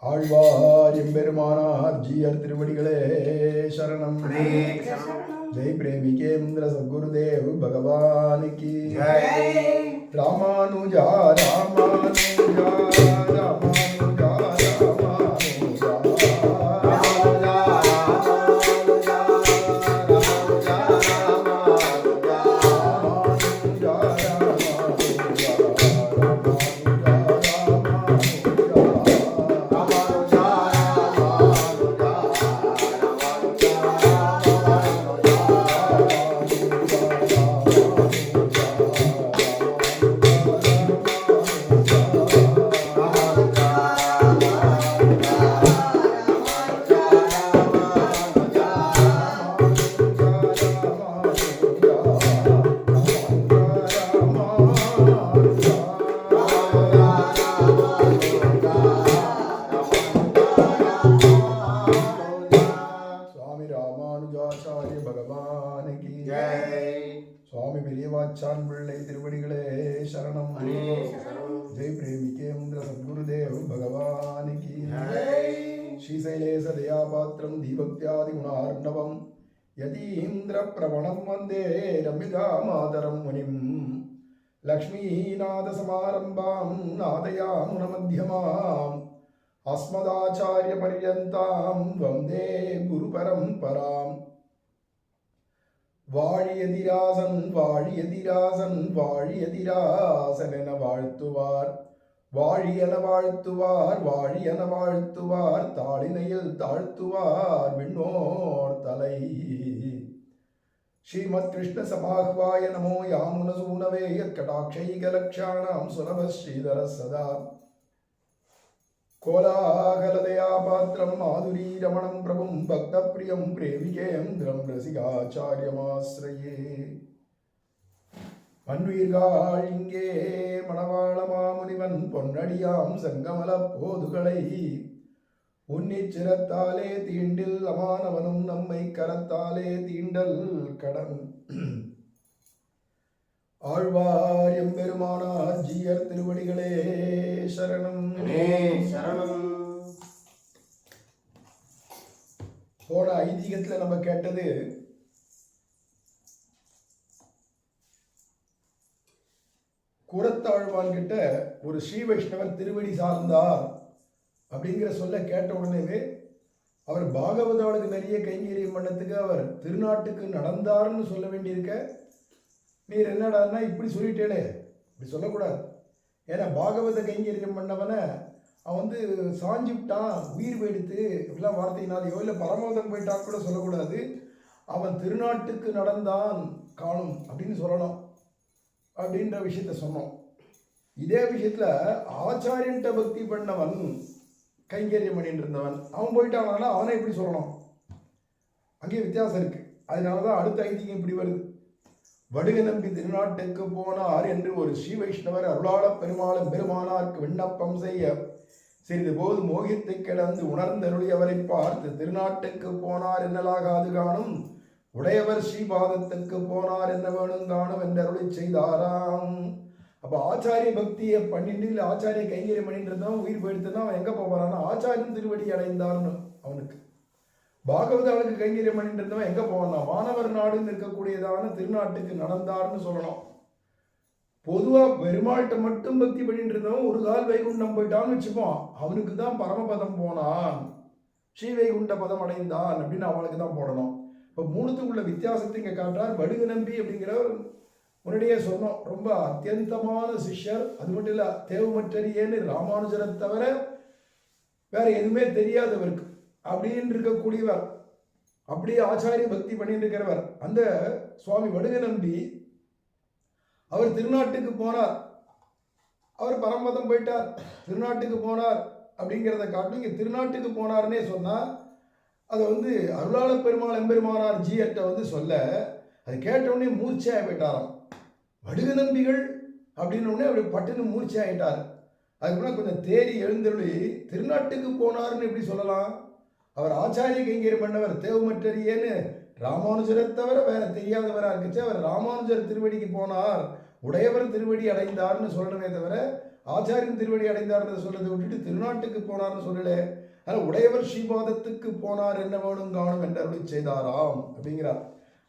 ஆழ்வார் எம்பெருமானார் ஜீயர் திருவடிகளே சரணம். ஜெய் பிரேமிகேந்திர சத்குருதேவ் பகவான் கி ஜெய். ராமானுஜா ராமானுஜா ராமானுஜா ராமானுஜா சுவாமி பெரியவாச்சான் பிள்ளை திருவடிகளே சரணம். ஜெய் பிரேமிகேந்திர சத்குருதேவ் பகவான் கி ஜெய். ஸ்ரீசைலேச தயாபாத்திரம் தீபக்தியாதி குணார்ணவம் யதீந்திர பிரவணம் வந்தே ரம்யஜா மாதரம் முனிம். லக்ஷ்மீநாத சமாரம்பாம் நாதயாமுன மத்தியமாம் அஸ்மதாச்சாரிய பர்யந்தாம் வந்தே குரு பரம்பராம். வாழியதிராசன் வாழியதிராசன் வாழியதிராசன் என வாழ்த்துவார், வாழியன வாழ்த்துவார், வாழியன வாழ்த்துவார், தாளினையில் தாழ்த்துவார் விண்ணோர் தலை. ஸ்ரீமத் கிருஷ்ண சமாஹ்வாய நமோ யாமுன சூனவே யத்கடாட்சைகலக்ஷாணாம் சுலப ஸ்ரீதர சதா. கோலாகலதயா பாத்திரம் மாதுரி ரமணம் பிரபும் பக்த பிரியம் பிரேமிகேந்திரம் ரசிகாச்சாரியமாஸ்ரயே. மண்ணுயிர்கள் இங்கே மணவாள மாமுனிவன் பொன்னடியாம் சங்கமல போதுகளை உன்னிச்சிரத்தாலே தீண்டில் அமானவனும் நம்மை கரத்தாலே தீண்டல் கடன். ஆழ்வார் எம்பெருமானார் ஜீயர் திருவடிகளே சரணம். போன ஐதீகத்துல நம்ம கேட்டது கூரத்தாழ்வான் கிட்ட ஒரு ஸ்ரீ வைஷ்ணவர் திருவடி சார்ந்தார் அப்படிங்கிற சொல்ல கேட்ட உடனேவே அவர் பாகவதாளுக்கு நிறைய கைங்கரியம் பண்ணத்துக்கு அவர் திருநாட்டுக்கு நடந்தார்னு சொல்ல வேண்டியிருக்க, நீர் என்னடான்னா இப்படி சொல்லிட்டேனே, இப்படி சொல்லக்கூடாது. ஏன்னா பாகவத கைங்கரியம் பண்ணவனை அவன் சாஞ்சி விட்டான், உயிர் போயிடுத்து இப்படிலாம் வார்த்தையினாலேயோ இல்லை பரமோதம் போயிட்டான்னு கூட சொல்லக்கூடாது. அவன் திருநாட்டுக்கு நடந்தான் காணும் அப்படின்னு சொல்லணும் அப்படின்ற விஷயத்த சொன்னோம். இதே விஷயத்துல ஆச்சாரியன்ட்ட பக்தி பண்ணவன் கைங்கரியம் பண்ணிட்டு இருந்தவன் அவன் போயிட்டானால அவனை எப்படி சொல்லணும், அங்கேயும் வித்தியாசம் இருக்கு. அதனாலதான் அடுத்த ஐதீகம் இப்படி வருது. வடுக நம்பி திருநாட்டுக்கு போனார் என்று ஒரு ஸ்ரீ வைஷ்ணவர் அருளாள பெருமாளும் பெருமானாருக்கு விண்ணப்பம் செய்ய சிறிது போது மோகித்தை கிடந்து உணர்ந்தருளி அவரை பார்த்து திருநாட்டுக்கு போனார் என்னலாகாது காணும், உடையவர் ஸ்ரீபாதத்துக்கு போனார் என்ன வேணும் காணும் என்றருளி செய்தாராம். அப்ப ஆச்சாரிய பக்தியை பண்ணிட்டு இல்லை ஆச்சாரிய கைங்கரியம் பண்ணிட்டு இருந்தான் உயிர் போயிடுத்துனா அவன் எங்க போவானா ஆச்சாரியன் திருவடி அடைந்தார்னு. அவனுக்கு பாகவதாளுக்கு கைங்கரியம் பண்ணிட்டு இருந்தவன் எங்க போவானா வானவர் நாடுன்னு இருக்கக்கூடியதான திருநாட்டுக்கு நடந்தார்னு சொல்லணும். பொதுவா பெருமாள்கிட்ட மட்டும் பக்தி பண்ணிட்டு இருந்தவன் ஒரு கால் வைகுண்டம் போயிட்டான்னு வச்சுப்போம், அவனுக்கு தான் பரமபதம் போனான், ஸ்ரீ வைகுண்ட பதம் அடைந்தான் அப்படின்னு அவனுக்கு தான் போடணும். இப்போ மூணுத்துக்குள்ள வித்தியாசத்தை இங்க காட்டுறார். வடுக நம்பி அப்படிங்கிறவர் முன்னாடியே சொன்னோம், ரொம்ப அத்தியந்தமான சிஷ்யர். அது மட்டும் இல்ல தேவமற்றறியேன்னு ராமானுஜரை தவிர வேற எதுவுமே தெரியாதவருக்கு அப்படின்னு இருக்கக்கூடியவர், அப்படியே ஆச்சாரிய பக்தி பண்ணிட்டு இருக்கிறவர் அந்த சுவாமி வடுக நம்பி. அவர் திருநாட்டுக்கு போனார், அவர் பரமபதம் போயிட்டார், திருநாட்டுக்கு போனார் அப்படிங்கிறத காட்டும். இங்கே திருநாட்டுக்கு போனார்னே சொன்னால் அதை அருளாள பெருமாள் எம்பெருமானார் ஜீயர்கிட்ட சொல்ல அதை கேட்டவுடனே மூர்ச்சையாக போயிட்டாராம். வடுக நம்பிகள் அப்படின்னு உடனே அப்படி பட்டுன்னு மூர்ச்சையாயிட்டார். அதுக்குன்னா கொஞ்சம் தேறி எழுந்தருளி திருநாட்டுக்கு போனார்னு எப்படி சொல்லலாம், அவர் ஆச்சாரிய கைங்கரியம் பண்ணவர் தேவமற்றறியேன்னு ராமானுஜரை தவிர வேற தெரியாதவராக இருக்குச்சு. அவர் ராமானுஜர் திருவடிக்கு போனார், உடையவர் திருவடி அடைந்தார்னு சொல்லணுமே தவிர ஆச்சாரியன் திருவடி அடைந்தார்னு சொல்றதை விட்டுட்டு திருநாட்டுக்கு போனார்னு சொல்லல. ஆனால் உடையவர் ஸ்ரீபாதத்துக்கு போனார் என்ன வேணும் காணும் என்று அருளி செய்தாராம் அப்படிங்கிறார்.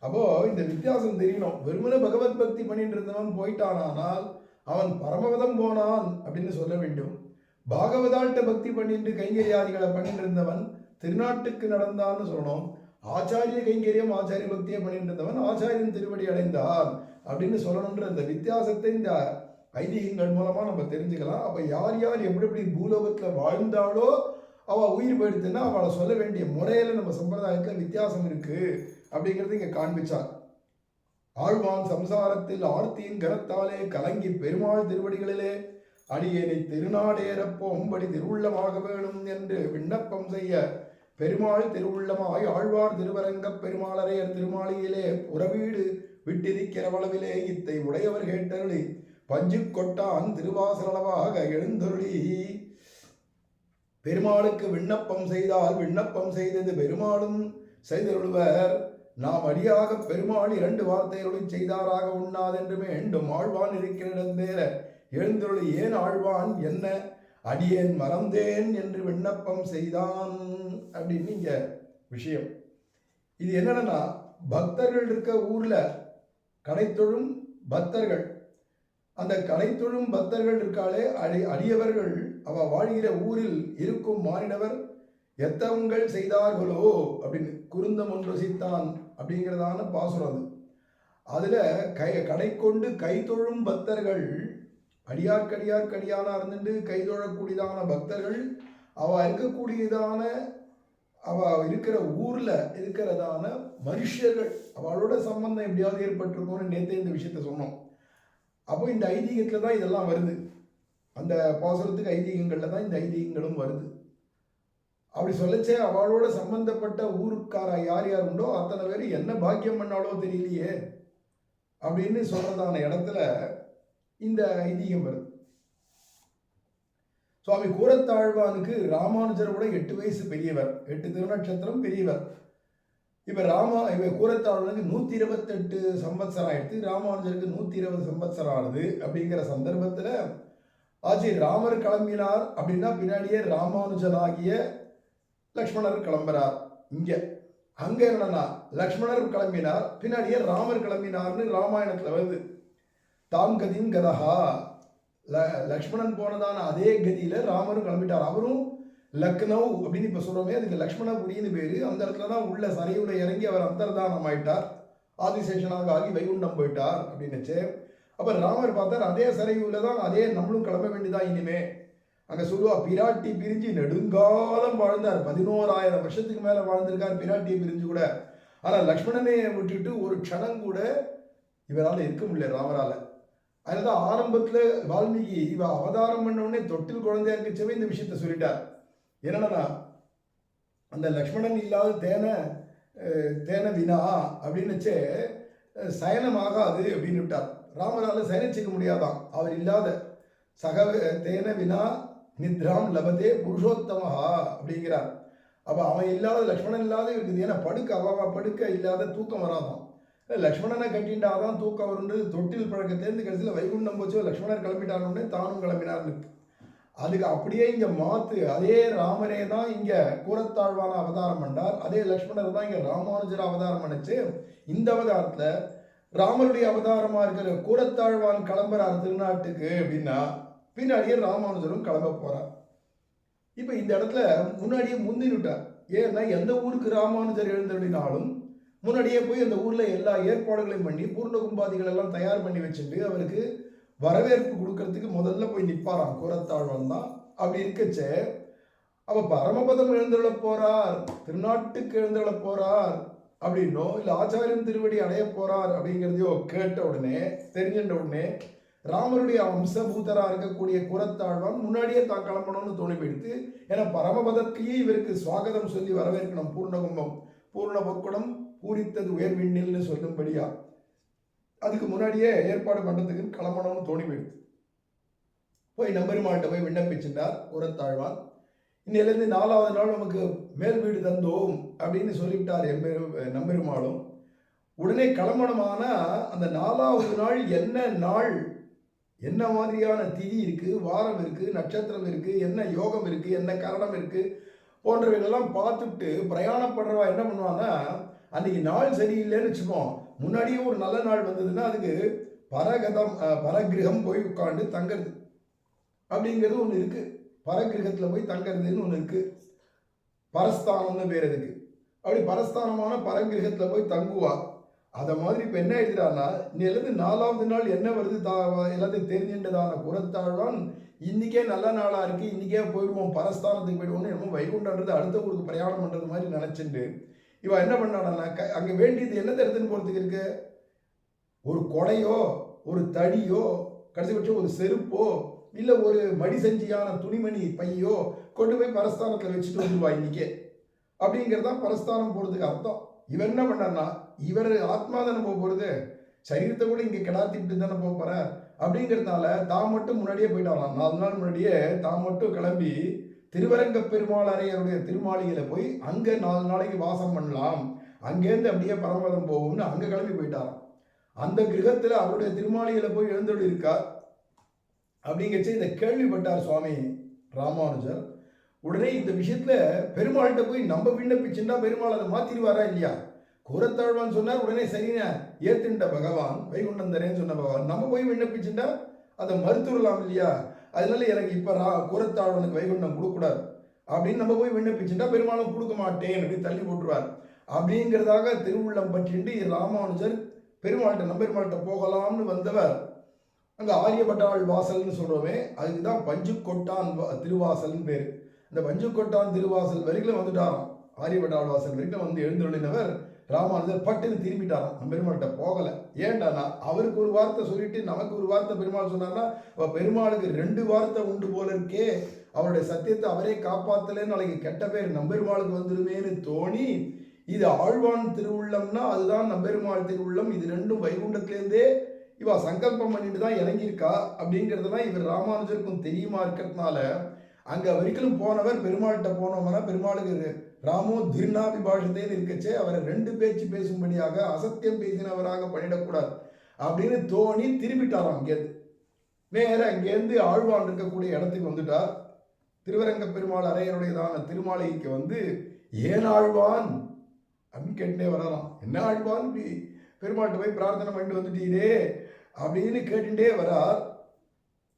அப்போ இந்த வித்தியாசம் தெரியணும். வெறுமனே பகவத் பக்தி பண்ணிட்டு இருந்தவன் போயிட்டானால் அவன் பரமபதம் போனான் அப்படின்னு சொல்ல வேண்டும். பாகவதால்கிட்ட பக்தி பண்ணிட்டு கைங்கரியாதிகளை பண்ணிட்டு இருந்தவன் திருநாட்டுக்கு நடந்தான்னு சொல்லணும். ஆச்சாரிய கைங்கரியம் ஆச்சாரிய பக்தியை பண்ணிட்டு இருந்தவன் ஆச்சாரியன் திருவடி அடைந்தான் அப்படின்னு சொல்லணுன்ற இந்த வித்தியாசத்தை இந்த ஐதீகங்கள் மூலமா நம்ம தெரிஞ்சுக்கலாம். அப்ப யார் யார் எப்படி எப்படி பூலோகத்துல வாழ்ந்தாலோ அவ உயிர் போயிடுத்துன்னா அவளை சொல்ல வேண்டிய முறையில நம்ம சம்பிரதாயத்துல வித்தியாசம் இருக்கு அப்படிங்கிறது இங்க காண்பிச்சார். ஆழ்வான் சம்சாரத்தில் ஆர்த்தியின் கரத்தாலே கலங்கி பெருமாள் திருவடிகளிலே அடியேனை திருநாடேறப்போம்படி திருவுள்ளமாக வேணும் என்று விண்ணப்பம் செய்ய பெருமாள் திருவுள்ளமாய் ஆழ்வார் திருவரங்கப் பெருமாளரையர் திருமாளியிலே புறவீடு விட்டிருக்கிறவளவிலே இத்தை உடையவர் கேட்டருளி பஞ்சு கொட்டான் திருவாசலளவாக எழுந்தருளி பெருமாளுக்கு விண்ணப்பம் செய்தால் விண்ணப்பம் செய்தது பெருமாளும் செய்தருள்வர். நாம் அடியாக பெருமாள் 2 வார்த்தைகளுடன் செய்தாராக உண்ணாதென்று வேண்டும். ஆழ்வான் இருக்கிற இடந்தேற எழுந்தருளி ஏன் ஆழ்வான் என்ன அடியேன் மறந்தேன் என்று விண்ணப்பம் செய்தான் அப்படின்னு இங்க விஷயம். இது என்னன்னா பக்தர்கள் இருக்க ஊர்ல கடைத்தொழும் பக்தர்கள், அந்த கடைத்தொழும் பக்தர்கள் இருக்காளே அடியவர்கள் அவ வாழ்கிற ஊரில் இருக்கும் மானிடவர் எத்தவங்கள் செய்தார்களோ அப்படின்னு குருந்தம் ஒன்று சித்தான் அப்படிங்கிறதான பாசுரம். அதுல கடை கொண்டு கைத்தொழும் பக்தர்கள் அடியார்க்கடியானா இருந்துட்டு கைதொழக்கூடியதான பக்தர்கள் அவ இருக்கக்கூடியதான அவ இருக்கிற ஊர்ல இருக்கிறதான மனுஷர்கள் அவளோட சம்பந்தம் எப்படியாவது ஏற்பட்டிருக்கும்னு நேற்றே இந்த விஷயத்த சொன்னோம். அப்போ இந்த ஐதீகத்துல தான் இதெல்லாம் வருது. அந்த பாசுரத்துக்கு ஐதீகங்கள்ல தான் இந்த ஐதீகங்களும் வருது. அப்படி சொல்லச்சே அவளோட சம்பந்தப்பட்ட ஊருக்கார யார் யார் உண்டோ அத்தனை பேர் என்ன பாக்கியம் பண்ணாலோ தெரியலையே அப்படின்னு சொல்றதான இடத்துல இந்த ஐதீகம் வருது. சுவாமி கூரத்தாழ்வானுக்கு ராமானுஜரோட 8 வயசு பெரியவர், 8 திருநட்சத்திரம் பெரியவர். இப்ப கூரத்தாழ்வானுக்கு 128 சம்பத்சரம் ஆயிடுத்து, ராமானுஜருக்கு 120 சம்பத்சரம் ஆகுது. அப்படிங்கிற சந்தர்ப்பத்துல ஆச்சு ராமர் கிளம்பினார் அப்படின்னா பின்னாடியே ராமானுஜனாகிய லக்ஷ்மணர் கிளம்புறார். அங்க என்னன்னா லக்ஷ்மணர் கிளம்பினார் பின்னாடியே ராமர் கிளம்பினார்னு ராமாயணத்துல வருது. தாம் கதியும் கதஹா, லக்ஷ்மணன் போனதான அதே கதியில ராமரும் கிளம்பிட்டார். அவரும் லக்னௌ அப்படின்னு இப்ப சொல்றோமே அதுக்கு லக்ஷ்மணபுரின்னு பேரு. அந்த இடத்துல தான் உள்ள சரையுள்ள இறங்கி அவர் அந்தர்தானம் ஆயிட்டார், ஆதிசேஷனாக ஆகி வைகுண்டம் போயிட்டார் அப்படின்னுச்சு. அப்ப ராமர் பார்த்தார் அதே சரையூல தான் அதே நம்மளும் கிளம்ப வேண்டியதான் இனிமே. அங்க சொல்லுவா பிராட்டி பிரிஞ்சு நெடுங்காலம் வாழ்ந்தார், 11,000 வருஷத்துக்கு மேல வாழ்ந்திருக்கார் பிராட்டியை பிரிஞ்சு கூட. ஆனா லக்ஷ்மணனை விட்டுட்டு ஒரு க்ஷணம் கூட இவரால் இருக்க முடியல ராமரால. அதனாலதான் ஆரம்பத்துல வால்மீகி இவ அவதாரம் பண்ண உடனே தொட்டில் குழந்தையா இருக்கச்சவே இந்த விஷயத்த சொல்லிட்டார். என்னன்னா அந்த லக்ஷ்மணன் இல்லாத தேன வினா அப்படின்னுச்சே சயனம் ஆகாது அப்படின்னு விட்டார். ராமரால சயனிச்சுக்க முடியாதான், அவர் இல்லாத சக தேன வினா நித்ராம் லபதே புருஷோத்தமஹா அப்படிங்கிறார். அப்ப அவன் இல்லாத லக்ஷ்மணன் இல்லாத இருக்குது. ஏன்னா படுக்க இல்லாத தூக்கம் வராதான். லக்ஷ்மணனை கட்டிண்டாதான் தூக்கம் வருண்டு. தொட்டில் பழக்கத்திலேருந்து கடைசியில் வைகுண்டம் போச்சு லக்ஷ்மணர் கிளம்பிட்டாருன்னு தானும் கிளம்பினார்னு. அதுக்கு அப்படியே இங்க மாத்து. அதே ராமரே தான் இங்க கூரத்தாழ்வான அவதாரம் பண்ணார், அதே லக்ஷ்மணர் தான் இங்க ராமானுஜர் அவதாரம் பண்ணிச்சு. இந்த அவதாரத்துல ராமருடைய அவதாரமா இருக்கிற கூரத்தாழ்வான் கிளம்புறார் திருநாட்டுக்கு அப்படின்னா பின்னாடியே ராமானுஜரும் கிளம்ப போறார். இப்ப இந்த இடத்துல முன்னாடியே முந்தினுட்டார். ஏன்னா எந்த ஊருக்கு ராமானுஜர் எழுந்தருளினாலும் முன்னாடியே போய் அந்த ஊர்ல எல்லா ஏற்பாடுகளையும் பண்ணி பூர்ண கும்பாதிகள் எல்லாம் தயார் பண்ணி வச்சுட்டு அவருக்கு வரவேற்பு கொடுக்கறதுக்கு முதல்ல போய் நிற்பாராம் கூரத்தாழ்வான் தான். அப்படி இருக்கச்சே அவ பரமபதம் எழுந்தருள போறார், திருநாட்டுக்கு எழுந்தருள போறார் அப்படின்னோ இல்லை ஆச்சாரியன் திருவடி அடைய போறார் அப்படிங்கிறதையோ கேட்ட உடனே தெரிஞ்சின்ற உடனே ராமருடைய வம்சபூதரா இருக்கக்கூடிய கூரத்தாழ்வான் முன்னாடியே தான் கிளம்பணும்னு தோணி போயிடுத்து. ஏன்னா பரமபதத்தையே இவருக்கு சுவாகதம் சொல்லி வரவேற்கணும். பூர்ணகும்பம் பூர்ண பொற்குடம் பூரித்தது உயர்விண்ணில்னு சொல்லும்படியா அதுக்கு முன்னாடியே ஏற்பாடு பண்றதுக்கு கிளம்பணும்னு தோணி போயிடுது. போய் நம்பெருமாள்கிட்ட போய் விண்ணப்பிச்சுட்டார் கூரத்தாழ்வான். இன்னிலிருந்து 4வது நாள் நமக்கு மேல் வீடு தந்தோம் அப்படின்னு சொல்லிவிட்டார் நம்பெருமாளும். உடனே கிளம்பணுமானா அந்த 4வது நாள் என்ன நாள் என்ன மாதிரியான திதி இருக்கு, வாரம் இருக்கு, நட்சத்திரம் இருக்கு, என்ன யோகம் இருக்கு, என்ன கரணம் இருக்கு போன்றவைகளெல்லாம் பார்த்துட்டு பிரயாணப்படுறவா என்ன பண்ணுவான்னா, அன்னைக்கு நாள் சரியில்லைன்னு வச்சுப்போம், முன்னாடியே ஒரு நல்ல நாள் வந்ததுன்னா அதுக்கு பரகிரகம் போய் உட்காந்து தங்கிறது அப்படிங்கிறது ஒன்று இருக்கு. பரகிரகத்தில் போய் தங்கிறதுன்னு ஒன்று இருக்கு. பரஸ்தானம்னு பேர் இருக்கு. அப்படி பரஸ்தானமான பரகிரகத்தில் போய் தங்குவா. அதை மாதிரி இப்போ என்ன எழுதுறான்னா, இன்னிலிருந்து 4வது நாள் என்ன வருது எல்லாத்தையும் தெரிஞ்சின்றதான குரத்தாழ்வான் இன்னைக்கே நல்ல நாளாக இருக்கு, இன்னைக்கே போயிடுவோம் பரஸ்தானத்துக்கு போயிடுவோம்னு என்னமோ வைகுண்டன்றது அடுத்த ஊருக்கு பிரயாணம் பண்ணுறது மாதிரி நினச்சிட்டு இவன் என்ன பண்ணானா, அங்கே வேண்டியது என்ன தருதுன்னு போகிறதுக்கு இருக்கு, ஒரு கொடையோ ஒரு தடியோ கடைசிபட்சம் ஒரு செருப்போ இல்லை ஒரு மடி செஞ்சியான துணிமணி பையோ கொண்டு போய் பரஸ்தானத்தில் வச்சுட்டு வந்துடுவா இன்னைக்கே. அப்படிங்கிறதான் பரஸ்தானம் போகிறதுக்கு அர்த்தம். இவர் என்ன பண்ணார்னா, இவர் ஆத்மா தானே போக போகிறது, சரீரத்தை கூட இங்கே கிடாத்திட்டு தானே போக போகிறார். அப்படிங்கிறதுனால தான் மட்டும் முன்னாடியே போயிட்டாராம். 4 நாள் முன்னாடியே தான் மட்டும் கிளம்பி திருவரங்க பெருமாள் அரையருடைய திருமாளிகையில் போய் அங்கே 4 நாளைக்கு வாசம் பண்ணலாம், அங்கேருந்து அப்படியே பரமபதம் போகும்னு அங்கே கிளம்பி போயிட்டாராம். அந்த கிரகத்தில் அவருடைய திருமாளிகையில் போய் எழுந்தோடு இருக்கார். அப்படிங்கச்சு இதை கேள்விப்பட்டார் சுவாமி ராமானுஜர். உடனே இந்த விஷயத்துல பெருமாள்கிட்ட போய் நம்ம விண்ணப்பிச்சுட்டா பெருமாள் அதை மாத்திடுவாரா இல்லையா. கூரத்தாழ்வான் சொன்னார், உடனே சரிங்க ஏத்துட்ட பகவான், வைகுண்டந்தரேன்னு சொன்ன பகவான், நம்ம போய் விண்ணப்பிச்சுட்டா அதை மறுத்துடலாம் இல்லையா. அதனால எனக்கு இப்போ கூரத்தாழ்வனுக்கு வைகுண்டம் கொடுக்கூடாது அப்படின்னு நம்ம போய் விண்ணப்பிச்சுட்டா பெருமாளும் கொடுக்க மாட்டேன் அப்படின்னு தள்ளி போட்டுருவார். அப்படிங்கிறதாக திருவுள்ளம் பற்றிட்டு ராமானுஜர் பெருமாள்கிட்ட நம்பெருமாள்கிட்ட போகலாம்னு வந்தவர் அங்கே ஆரியபட்டாள் வாசல்னு சொல்கிறோமே, அதுக்கு தான் பஞ்சுக்கொட்டான் திருவாசல்னு பேர். இந்த பஞ்சுக்கொட்டான் திருவாசல் வரைக்கும் வந்துட்டாராம். ஆரியபட்டாள் வாசல் வரைக்கும் வந்து எழுந்துள்ளினவர் ராமானுஜர் பட்டுன்னு திரும்பிட்டாராம், நம்ம பெருமாள்கிட்ட போகலை. ஏண்டானா அவருக்கு ஒரு வார்த்தை சொல்லிட்டு நமக்கு ஒரு வார்த்தை பெருமாள் சொன்னார்னா, பெருமாளுக்கு 2 வார்த்தை உண்டு போல இருக்கே, அவருடைய சத்தியத்தை அவரே காப்பாற்றலன்னு நாளைக்கு கெட்ட பேர் நம்பெருமாளுக்கு வந்துடுமேன்னு தோணி, இது ஆழ்வான் திருவுள்ளம்னா அதுதான் நம்பெருமாள் திருவுள்ளம், இது 2ம் வைகுண்டத்திலேருந்தே இவா சங்கல்பம் பண்ணிட்டு தான் இறங்கியிருக்கா அப்படிங்கிறதுலாம் இவர் ராமானுஜருக்கும் தெரியுமா இருக்கிறதுனால அங்கே வரைக்கும் போனவர் பெருமாள்கிட்ட போனவங்கன்னா பெருமாளுக்கு ராமோ திருநாபிபாஷத்தேன்னு இருக்கச்சே அவரை 2 பேச்சு பேசும்படியாக அசத்தியம் பேசினவராக பண்ணிடக்கூடாது அப்படின்னு தோணி திரும்பிட்டாராம். அங்கேருந்து நேர அங்கேருந்து ஆழ்வான் இருக்கக்கூடிய இடத்துக்கு வந்துட்டார். திருவரங்க பெருமாள் அரையருடையதான திருமாளிகைக்கு வந்து, ஏன் ஆழ்வான் அப்படின்னு கேட்டுட்டே வரலாம். என்ன ஆழ்வான் இப்படி பெருமாள்கிட்ட போய் பிரார்த்தனை பண்ணிட்டு வந்துட்டீரே அப்படின்னு கேட்டுட்டே வரார்.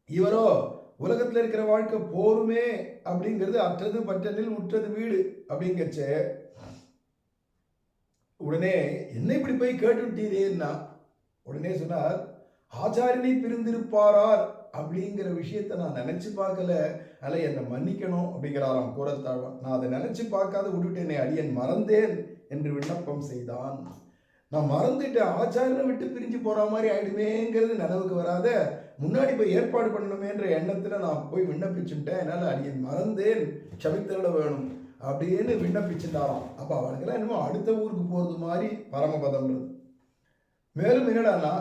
இவரோ உலகத்தில் இருக்கிற வாழ்க்கை போருமே அப்படிங்கிறது அற்றது பற்றனில் உற்றது வீடு அப்படிங்கச்சே, உடனே என்ன இப்படி போய் கேட்டுட்டீரேன்னா உடனே சொன்னார், ஆச்சாரியனை பிரிந்திருப்பாரார் அப்படிங்கிற விஷயத்தை நான் நினைச்சு பார்க்கல, அல்ல என்னை மன்னிக்கணும் அப்படிங்கிறாராம் கூரத்தாழ்வான். நான் அதை நினைச்சு பார்க்காத விட்டுட்டேனே, அடியன் மறந்தேன் என்று விண்ணப்பம் செய்தான். நான் மறந்துட்டேன், ஆச்சாரியனை விட்டு பிரிஞ்சு போற மாதிரி ஆயிடுமேங்கிறது நினைவுக்கு வராத, முன்னாடி போய் ஏற்பாடு பண்ணணுமேன்ற எண்ணத்துல நான் போய் விண்ணப்பிச்சுட்டேன், என்னால் அடியன் மறந்தேன், க்ஷமித்தருள வேணும் அப்படின்னு விண்ணப்பிச்சுட்டாராம். அப்போ அவனுக்கெல்லாம் என்னமோ அடுத்த ஊருக்கு போகிறது மாதிரி பரமபதம்ன்றது. மேலும் என்னடானா,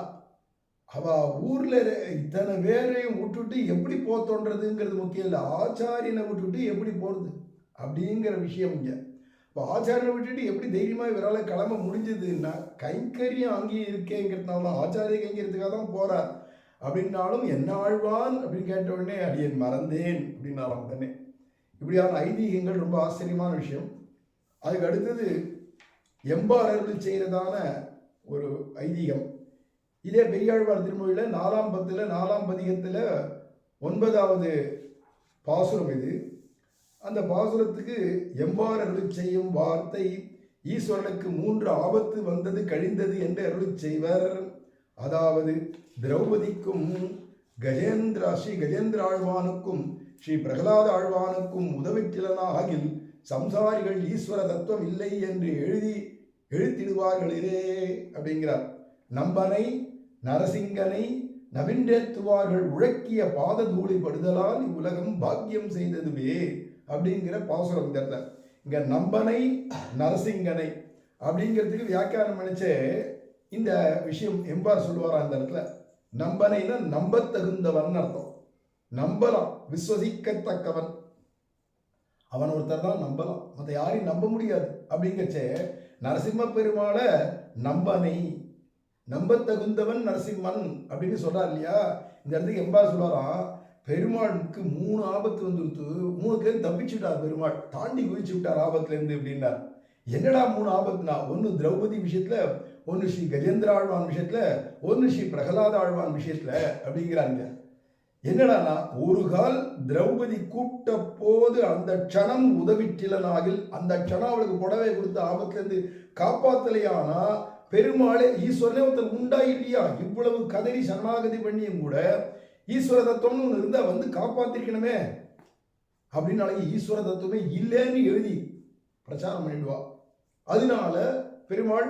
அவ ஊர்ல இத்தனை பேரையும் விட்டுட்டு எப்படி போத்தோன்றதுங்கிறது முக்கியம் இல்லை, ஆச்சாரியனை விட்டுட்டு எப்படி போறது அப்படிங்கிற விஷயம் இங்க. இப்போ ஆச்சாரியனை விட்டுட்டு எப்படி தைரியமா இவரால் கிளம்ப முடிஞ்சதுன்னா, கைங்கரியம் அங்கேயும் இருக்கேங்கிறதுனால தான், ஆச்சாரிய கைங்கரியத்துக்காக தான் போறார். அப்படின்னாலும் என்ன ஆழ்வான் அப்படின்னு கேட்ட உடனே அடியன் மறந்தேன் அப்படின்னாலும் உடனே. இப்படியான ஐதீகங்கள் ரொம்ப ஆச்சரியமான விஷயம். அதுக்கு அடுத்தது எம்பாரர்கள் செய்கிறதான ஒரு ஐதீகம். இதே பெரியாழ்வார் திருமொழியில் 4ஆம் பத்தில் 4ஆம் பதிகத்தில் 9வது பாசுரம் இது. அந்த பாசுரத்துக்கு எம்பார் அருள் செய்யும் வார்த்தை ஈஸ்வரனுக்கு 3 ஆபத்து வந்தது கழிந்தது என்று அருள் செய்வர். அதாவது திரௌபதிக்கும் ஸ்ரீ கஜேந்திர ஆழ்வானுக்கும் ஸ்ரீ பிரகலாத ஆழ்வானுக்கும் உதவிச்சிலனாகில் சம்சாரிகள் ஈஸ்வர தத்துவம் இல்லை என்று எழுத்திடுவார்களே அப்படிங்கிறார். நம்பனை நரசிங்கனை நவின்றேத்துவார்கள் உழக்கிய பாத தூளி படுதலால் இவ்வுலகம் பாக்கியம் செய்ததுவே அப்படிங்கிற பாசுரம். இந்த இடத்துல இங்க நம்பனை நரசிங்கனை அப்படிங்கிறதுக்கு வியாக்கியானம் நினைச்சே இந்த விஷயம் எம்பார் சொல்லுவாரா இந்த இடத்துல. நம்பனைன்னா நம்ப தகுந்தவன் அர்த்தம். நம்பலாம், விஸ்வசிக்கத்தக்கவன், அவன் ஒருத்தர் தான் நம்பலாம், மற்ற யாரையும் நம்ப முடியாது அப்படிங்கச்சே நரசிம்ம பெருமாளை நம்பனை நம்பத்தகுந்தவன் நரசிம்மன் அப்படின்னு சொல்றார் இல்லையா. இந்த இடத்துக்கு எம்பா சொல்றாராம், பெருமாளுக்கு 3 ஆபத்து வந்துருத்து, 3 தப்பிச்சுட்டார் பெருமாள், தாண்டி குதிச்சு விட்டார் ஆபத்துல இருந்து அப்படின்னார். என்னடா 3 ஆபத்துனா, ஒன்னு திரௌபதி விஷயத்துல, ஒன்னு ஸ்ரீ கஜேந்திர ஆழ்வான் விஷயத்துல, ஒன்னு ஸ்ரீ பிரகலாத ஆழ்வான் விஷயத்துல அப்படிங்கிறாங்க. என்னடானா, ஒரு கால் திரௌபதி கூப்பிட்ட போது அந்த க்ஷணம் உதவிட்டிலனாகில், அந்த க்ஷணம் அவளுக்கு புடவை கொடுத்த ஆபத்துல இருந்து காப்பாத்தலையானா பெருமாளே ஈஸ்வரனே ஒருத்தர் உண்டா இல்லையா? இவ்வளவு கதறி சரணாகதி பண்ணியும் கூட ஈஸ்வர தத்துவம்னு ஒன்று இருந்தா வந்து காப்பாத்திருக்கணுமே அப்படின்னு ஈஸ்வர தத்துவமே இல்லைன்னு எழுதி பிரச்சாரம் பண்ணிடுவா. அதனால பெருமாள்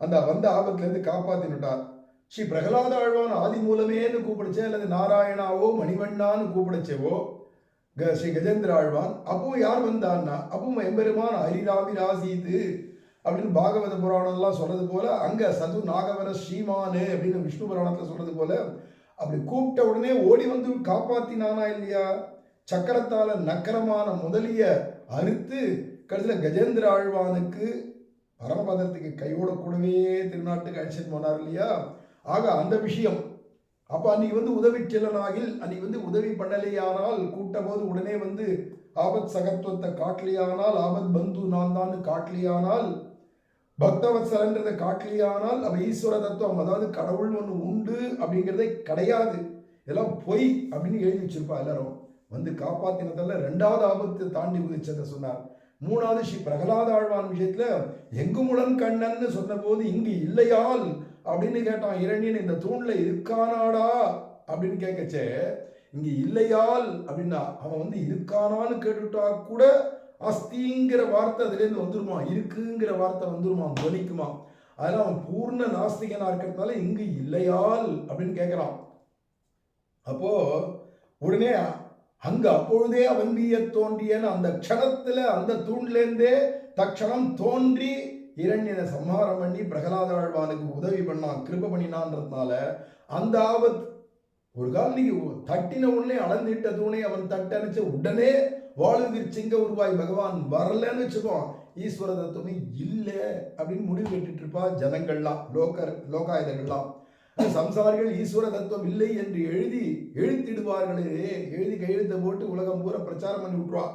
அந்த வந்த ஆபத்துல இருந்து காப்பாத்தினுட்டார். ஸ்ரீ பிரகலாத ஆழ்வான் ஆதி மூலமேன்னு கூப்பிடுச்சே, அல்லது நாராயணாவோ மணிவண்ணான்னு கூப்பிடுச்சேவோ ஸ்ரீ கஜேந்திர ஆழ்வான், அப்போ யார் வந்தான்னா அப்போ எம்பெருமான் ஹரிராவிராசீது அப்படின்னு பாகவத புராணம்லாம் சொல்றது போல, அங்க சது நாகவர ஸ்ரீமானு அப்படின்னு விஷ்ணு புராணத்துல சொல்றது போல அப்படி கூப்பிட்ட உடனே ஓடி வந்து காப்பாத்தினானா இல்லையா? சக்கரத்தால நக்கரமான முதலிய அறுத்து கடைசியில் கஜேந்திர ஆழ்வானுக்கு பரமபதத்துக்கு கையோட கூடவே திருநாட்டுக்கு அழைச்சிட்டு போனார் இல்லையா? ஆக அந்த விஷயம் அப்ப அன்னைக்கு வந்து உதவி செல்லனாகில், அன்னைக்கு வந்து உதவி பண்ணலையானால், கூட்ட போது உடனே வந்து ஆபத் சகத்துவத்தை காட்டலியானால், ஆபத் பந்து நான் தான் காட்டலியானால், பக்தவத்சலன்றதை காட்டலியானால், அவ ஈஸ்வர தத்துவம் அதாவது கடவுள் ஒன்று உண்டு அப்படிங்கிறதே கிடையாது, எல்லாம் பொய் அப்படின்னு எழுதி வச்சிருப்பா. எல்லாரும் வந்து காப்பாத்தினதால 2வது ஆபத்து தாண்டி குதிச்சதை சொன்னார். 3வது ஸ்ரீ பிரகலாத ஆழ்வான் விஷயத்துல எங்குமுடன் கண்ணன்னு சொன்ன போது இங்கு இல்லையால் அப்படின்னு கேட்டான் இரணியன், இந்த தூண்ல இருக்கானாடா அப்படின்னு கேட்கச்சே, இங்க இல்லையால் அப்படின்னா அவன் வந்து இருக்கானான்னு கேட்டுட்டா கூட அஸ்திங்கிற வார்த்தை அதுல இருந்து வந்துருமா, இருக்குங்கிற வார்த்தை வந்துருமா, துவனிக்குமா. அதெல்லாம் அவன் பூர்ண நாஸ்திகனா இருக்கிறதுனால இங்கு இல்லையால் அப்படின்னு கேட்கிறான். அப்போ உடனே அங்க அப்பொழுதே அவன்பிய தோன்றியன்னு அந்த க்ஷணத்துல அந்த தூண்லேருந்தே தக்ஷணம் தோன்றி இரண்யனை சம்ஹாரம் பண்ணி பிரகலாத ஆழ்வானுக்கு உதவி பண்ணான், கிருப பண்ணினான்றதுனால அந்த ஆபத்து ஒரு கால் நீங்க தட்டின உடனே அளந்திட்ட தூணை அவன் தட்டணிச்ச உடனே வாழுவீர் சிங்க உருவாய் பகவான் வரலன்னு வச்சுக்கோம், ஈஸ்வர தத்துவமே இல்லை அப்படின்னு முடிவு கட்டிட்டு இருப்பா ஜனங்கள்லாம், லோகாயுதங்கள்லாம். சம்சாரிகள் ஈஸ்வர தத்துவம் இல்லை என்று எழுத்திடுவார்களே, எழுதி கையெழுத்த போட்டு உலகம் பூரா பிரச்சாரம் பண்ணி விட்டுருவா.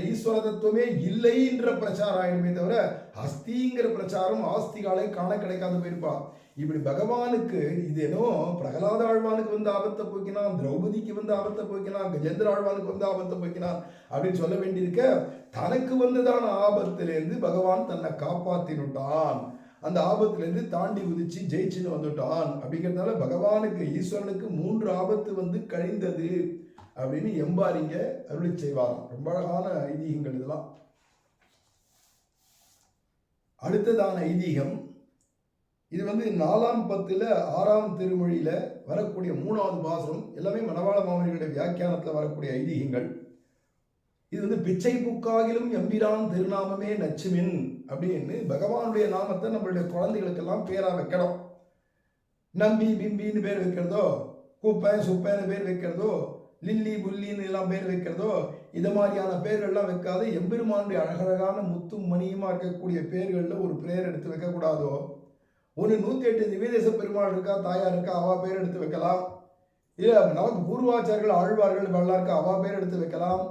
ஈஸ்வர தத்துவமே இல்லைன்ற பிரச்சாரம் ஆயிடுமே தவிர அஸ்திங்கிற பிரச்சாரம் ஆஸ்திகாலை காண கிடைக்காது போயிருப்பா. இப்படி பகவானுக்கு இது ஏனோ பிரகலாத ஆழ்வானுக்கு வந்து ஆபத்தை போக்கினான், திரௌபதிக்கு வந்து ஆபத்தை போக்கினான், கஜேந்திர ஆழ்வானுக்கு வந்து ஆபத்தை போக்கினான் அப்படின்னு சொல்ல வேண்டியிருக்க, தனக்கு வந்ததான ஆபத்திலேருந்து பகவான் தன்னை காப்பாத்தினுட்டான், அந்த ஆபத்திலேருந்து தாண்டி குதிச்சு ஜெயிச்சுன்னு வந்துட்டான். அப்படிங்கிறதுனால பகவானுக்கு ஈஸ்வரனுக்கு 3 ஆபத்து வந்து கழிந்தது அப்படின்னு எம்பாரிங்க அருளி செய்வாராம். ரொம்ப அழகான ஐதீகங்கள் இதெல்லாம். அடுத்ததான ஐதீகம் இது வந்து 4ஆம் பத்துல 6ஆம் திருமொழியில வரக்கூடிய 3வது பாசனம், எல்லாமே மணவாள மாமனிகளுடைய வியாக்கியானத்தில் வரக்கூடிய ஐதீகங்கள். இது வந்து பிச்சை புக்காகிலும் எம்பிரான் திருநாமமே நச்சுமின் அப்படின்னு பகவானுடைய நாமத்தை நம்மளுடைய குழந்தைகளுக்கெல்லாம் பேரா வைக்கணும். நம்பி பிம்பின்னு பேர் வைக்கிறதோ, குப்பை சுப்பைன்னு பேர் வைக்கிறதோ, லில்லி புல்லின்னு எல்லாம் பேர் வைக்கிறதோ, இது மாதிரியான பேர்கள்லாம் வைக்காது. எம்பெருமானுடைய அழகழகான முத்தும் மணியுமா இருக்கக்கூடிய பேர்களில் ஒரு பேர் எடுத்து வைக்கக்கூடாதோ. ஒன்று 108 திவ்யதேச பெருமாள் இருக்கா, தாயார் இருக்கா, அவா பேர் எடுத்து வைக்கலாம். இல்லை நமக்கு பூர்வாச்சார்கள் ஆழ்வார்கள் வரலாறு இருக்கா, அவா பேர் எடுத்து வைக்கலாம்.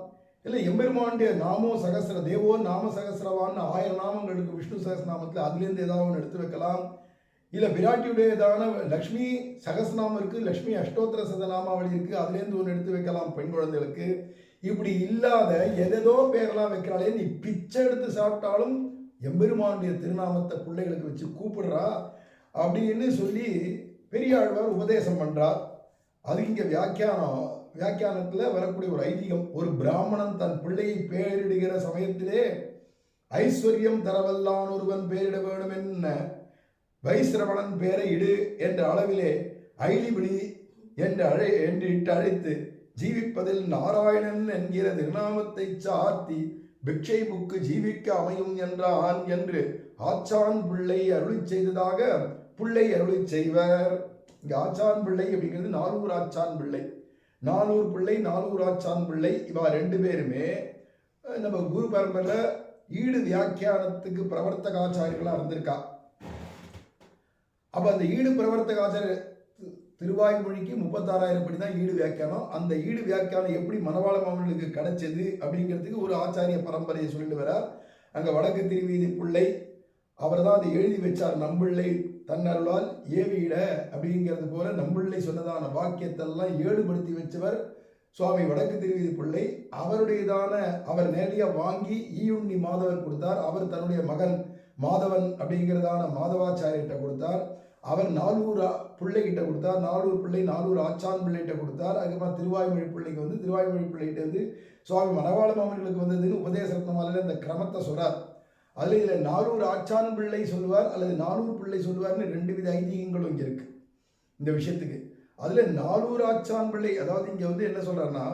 இல்லை எம்பெருமானுடைய நாமோ சகசிர தேவோ நாம சகசிரவான்னு 1000 நாமங்களுக்கு விஷ்ணு சகசிரநாமத்தில் அதுலேருந்து ஏதாவது ஒன்று எடுத்து வைக்கலாம். இல்லை விராட்டியுடையதான லக்ஷ்மி சகசிரநாமம் இருக்குது, லக்ஷ்மி அஷ்டோத்திர சதநாமாவளி இருக்குது, அதுலேருந்து ஒன்று எடுத்து வைக்கலாம் பெண் குழந்தைகளுக்கு. இப்படி இல்லாத எதோ பேரெல்லாம் வைக்கிறாளே, நீ பிச்சை எடுத்து சாப்பிட்டாலும் எம்பெருமானுடைய திருநாமத்தை பிள்ளைகளுக்கு வச்சு கூப்பிடுறா அப்படின்னு சொல்லி பெரியாழ்வார் உபதேசம் பண்ணுறார். அது இங்கே வியாக்கியானத்தில் வரக்கூடிய ஒரு ஐதீகம். ஒரு பிராமணன் தன் பிள்ளையை பெயரிடுகிற சமயத்திலே ஐஸ்வர்யம் தரவல்லான் ஒருவன் பெயரிட வேண்டும் என்ன வைஸ்ரவணன் பெயரை இடு என்ற அளவிலே ஐலிபிடி என்று இட்டு அழைத்து ஜீவிப்பதில் நாராயணன் என்கிற திருநாமத்தை சார்த்தி பிக்ஷை புக்கு ஜீவிக்க அமையும் என்றான் என்று ஆச்சான் பிள்ளை அருளி செய்ததாக பிள்ளை அருளி செய்வர். இங்க ஆச்சான் பிள்ளை அப்படிங்கிறது 400 ஆச்சான் பிள்ளை, 400 பிள்ளை 400 ஆச்சான் பிள்ளை. இவா 2 பேருமே நம்ம குரு பரம்பரையில் ஈடு வியாக்கியானத்துக்கு பிரவர்த்தகாச்சாரியர்களாக இருந்திருக்கா. அப்போ அந்த ஈடு பிரவர்த்தகாச்சாரிய திருவாய்மொழிக்கு 36,000 படி தான் ஈடு வியாக்கியானம். அந்த ஈடு வியாக்கியானம் எப்படி மணவாள மாமன்களுக்கு கிடைச்சது அப்படிங்கிறதுக்கு ஒரு ஆச்சாரிய பரம்பரையை சொல்லிட்டு வரார். அங்கே வடக்கு திருவீதி பிள்ளை அவர் தான் அதை எழுதி வச்சார். நம்பிள்ளை தன்னருளால் ஏவியிட அப்படிங்கிறது போல நம்பிள்ளை சொன்னதான வாக்கியத்தெல்லாம் ஏடுபடுத்தி வச்சவர் சுவாமி வடக்கு திருவீதி பிள்ளை. அவருடையதான அவர் நேரடியாக வாங்கி ஈயுண்ணி மாதவர் கொடுத்தார். அவர் தன்னுடைய மகன் மாதவன் அப்படிங்கிறதான மாதவாச்சாரியர்கிட்ட கொடுத்தார். அவர் நாலூர் பிள்ளைகிட்ட கொடுத்தார். நாலூர் பிள்ளை நாலூர் ஆச்சான் பிள்ளைகிட்ட கொடுத்தார். அதுக்கப்புறம் திருவாய்மொழி பிள்ளைக்கு வந்து திருவாய்மொழி பிள்ளைகிட்ட வந்து சுவாமி மணவாள மாமன்களுக்கு வந்ததுன்னு உபதேச ரத்னமாலையில் இந்த கிரமத்தை சொல்றார். அதில் இதில் நாலூர் ஆச்சான் பிள்ளை சொல்லுவார் அல்லது நாலூர் பிள்ளை சொல்லுவார்னு 2 வித ஐதீகங்களும் இங்கே இருக்கு இந்த விஷயத்துக்கு. அதில் நாலூர் ஆச்சான் பிள்ளை, அதாவது இங்கே வந்து என்ன சொல்றாருன்னா,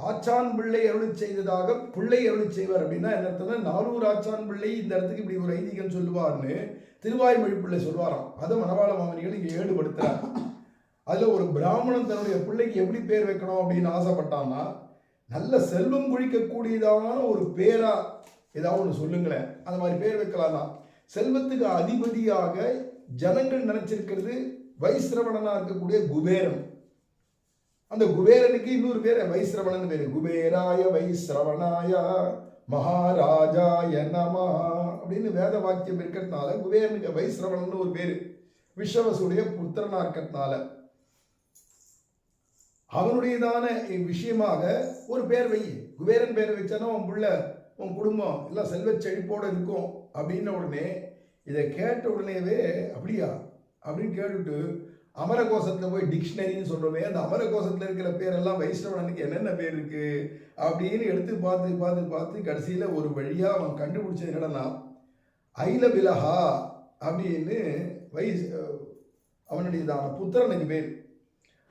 ஆச்சான் பிள்ளை அருளி செய்ததாக பிள்ளை அருளி செய்வார் அப்படின்னா என்ன அர்த்தம்னா, நாலூர் ஆச்சான் பிள்ளை இந்த இடத்துக்கு இப்படி ஒரு ஐதீகம் சொல்லுவார்னு திருவாய்மொழி பிள்ளை சொல்வாராம். அதை மணவாள மாமனிகள் இங்கே ஏடுபடுத்துறார். அதில் ஒரு பிராமணன் தன்னுடைய பிள்ளைக்கு எப்படி பேர் வைக்கணும் அப்படின்னு ஆசைப்பட்டான்னா, நல்ல செல்வம் குழிக்கக்கூடியதான ஒரு பேரா ஏதாவது ஒன்று சொல்லுங்களேன், அந்த மாதிரி பேர் வைக்கலாம்னா. செல்வத்துக்கு அதிபதியாக ஜனங்கள் நினைச்சிருக்கிறது வைஸ்ரவணனா இருக்கக்கூடிய குபேரன். அந்த குபேரனுக்கு இன்னொரு பேர் வைஸ்ரவணன் பேரு. குபேராய வைஸ்ரவணாய மகாராஜாய நம அப்படின்னு வேத வாக்கியம் இருக்கிறதுனால குபேரனுக்கு வைஸ்ரவணன் ஒரு பேரு. விஸ்வவசுடைய புத்திரனா இருக்கிறதுனால அவனுடையதான விஷயமாக ஒரு பேர் வை. குபேரன் பேர் வச்சானா உன் புள்ள உன் குடும்பம் எல்லாம் செல்வ செழிப்போடு இருக்கும் அப்படின்ன உடனே இதை கேட்ட உடனேவே அப்படியா அப்படின்னு கேட்டுட்டு அமரகோசத்தில் போய் டிக்ஷனரின்னு சொல்கிறோமே, அந்த அமரகோசத்தில் இருக்கிற பேரெல்லாம் வைஷ்ணவனுக்கு என்னென்ன பேர் இருக்கு அப்படின்னு எடுத்து பார்த்து பார்த்து பார்த்து கடைசியில் ஒரு வழியாக அவன் கண்டுபிடிச்சது என்னடனா ஐலபிலஹா அப்படின்னு அவனுடையதான புத்திரனுக்கு பேர்.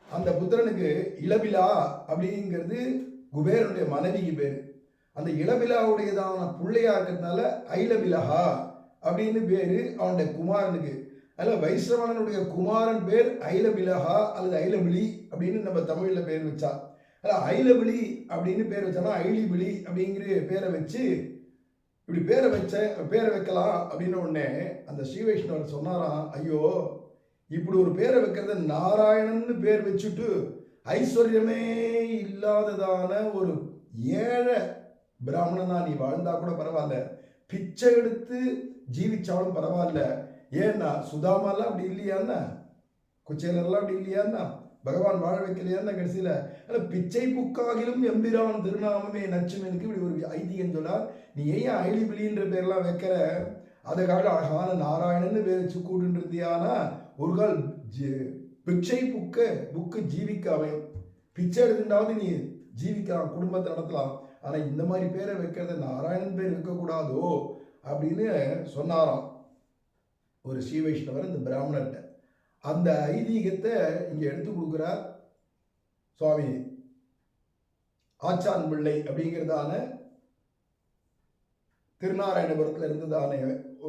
அந்த புத்திரனுக்கு இளபிலா அப்படிங்கிறது குபேரனுடைய மனைவிக்கு பேர். அந்த இளபிலாவுடையதான பிள்ளையா இருக்கிறதுனால ஐலபிலஹா அப்படின்னு பேரு அவனுடைய குமாரனுக்கு. அதில் வைஷ்ணவனுடைய குமாரன் பேர் ஐலபிலஹா அல்லது ஐலபிலி அப்படின்னு நம்ம தமிழில் பேர் வச்சா. அதில் ஐலபிலி அப்படின்னு பேர் வச்சானா ஐலிபிலி அப்படிங்கிற பேரை வச்சு இப்படி பேரை வைக்கலாம் அப்படின்னு உடனே அந்த ஸ்ரீ வைஷ்ணவர் சொன்னாராம், ஐயோ இப்படி ஒரு பேரை வைக்கிறத நாராயணன்னு பேர் வச்சுட்டு ஐஸ்வர்யமே இல்லாததான ஒரு ஏழை பிராமணனா நீ வாழ்ந்தா கூட பரவாயில்ல, பிச்சை எடுத்து ஜீவிச்சாலும் பரவாயில்ல. ஏன்னா சுதாமாலாம் அப்படி இல்லையான்னா, குச்சேலர்லாம் அப்படி இல்லையான்னா, பகவான் வாழ வைக்கலையான்னா கடைசியில் அதில் பிச்சை புக்காகிலும் எம்பிரான் திருநாமமே நச்சுமனுக்கு இப்படி ஒரு ஐதீகம் சொல்லார். நீ ஏன் ஐலிபிலின்ற பேர்லாம் வைக்கிற, அதை கால அழகான நாராயணன்னு பேர் வச்சு கூட்டு இருந்தியானா ஒரு கால் பிச்சை புக்கு ஜீவிக்க அமையும். பிச்சை எடுத்துட்டாவது நீ ஜீவிக்கலாம், குடும்பத்தை நடத்தலாம். ஆனால் இந்த மாதிரி பேரை வைக்கிறத நாராயணன் பேர் வைக்கக்கூடாதோ அப்படின்னு சொன்னாராம் ஒரு ஸ்ரீ வைஷ்ணவர் இந்த பிராமணர்கிட்ட. அந்த ஐதீகத்தை இங்கே எடுத்து கொடுக்குறார் சுவாமி ஆச்சான் பிள்ளை அப்படிங்கிறதான திருநாராயணபுரத்தில் இருந்ததான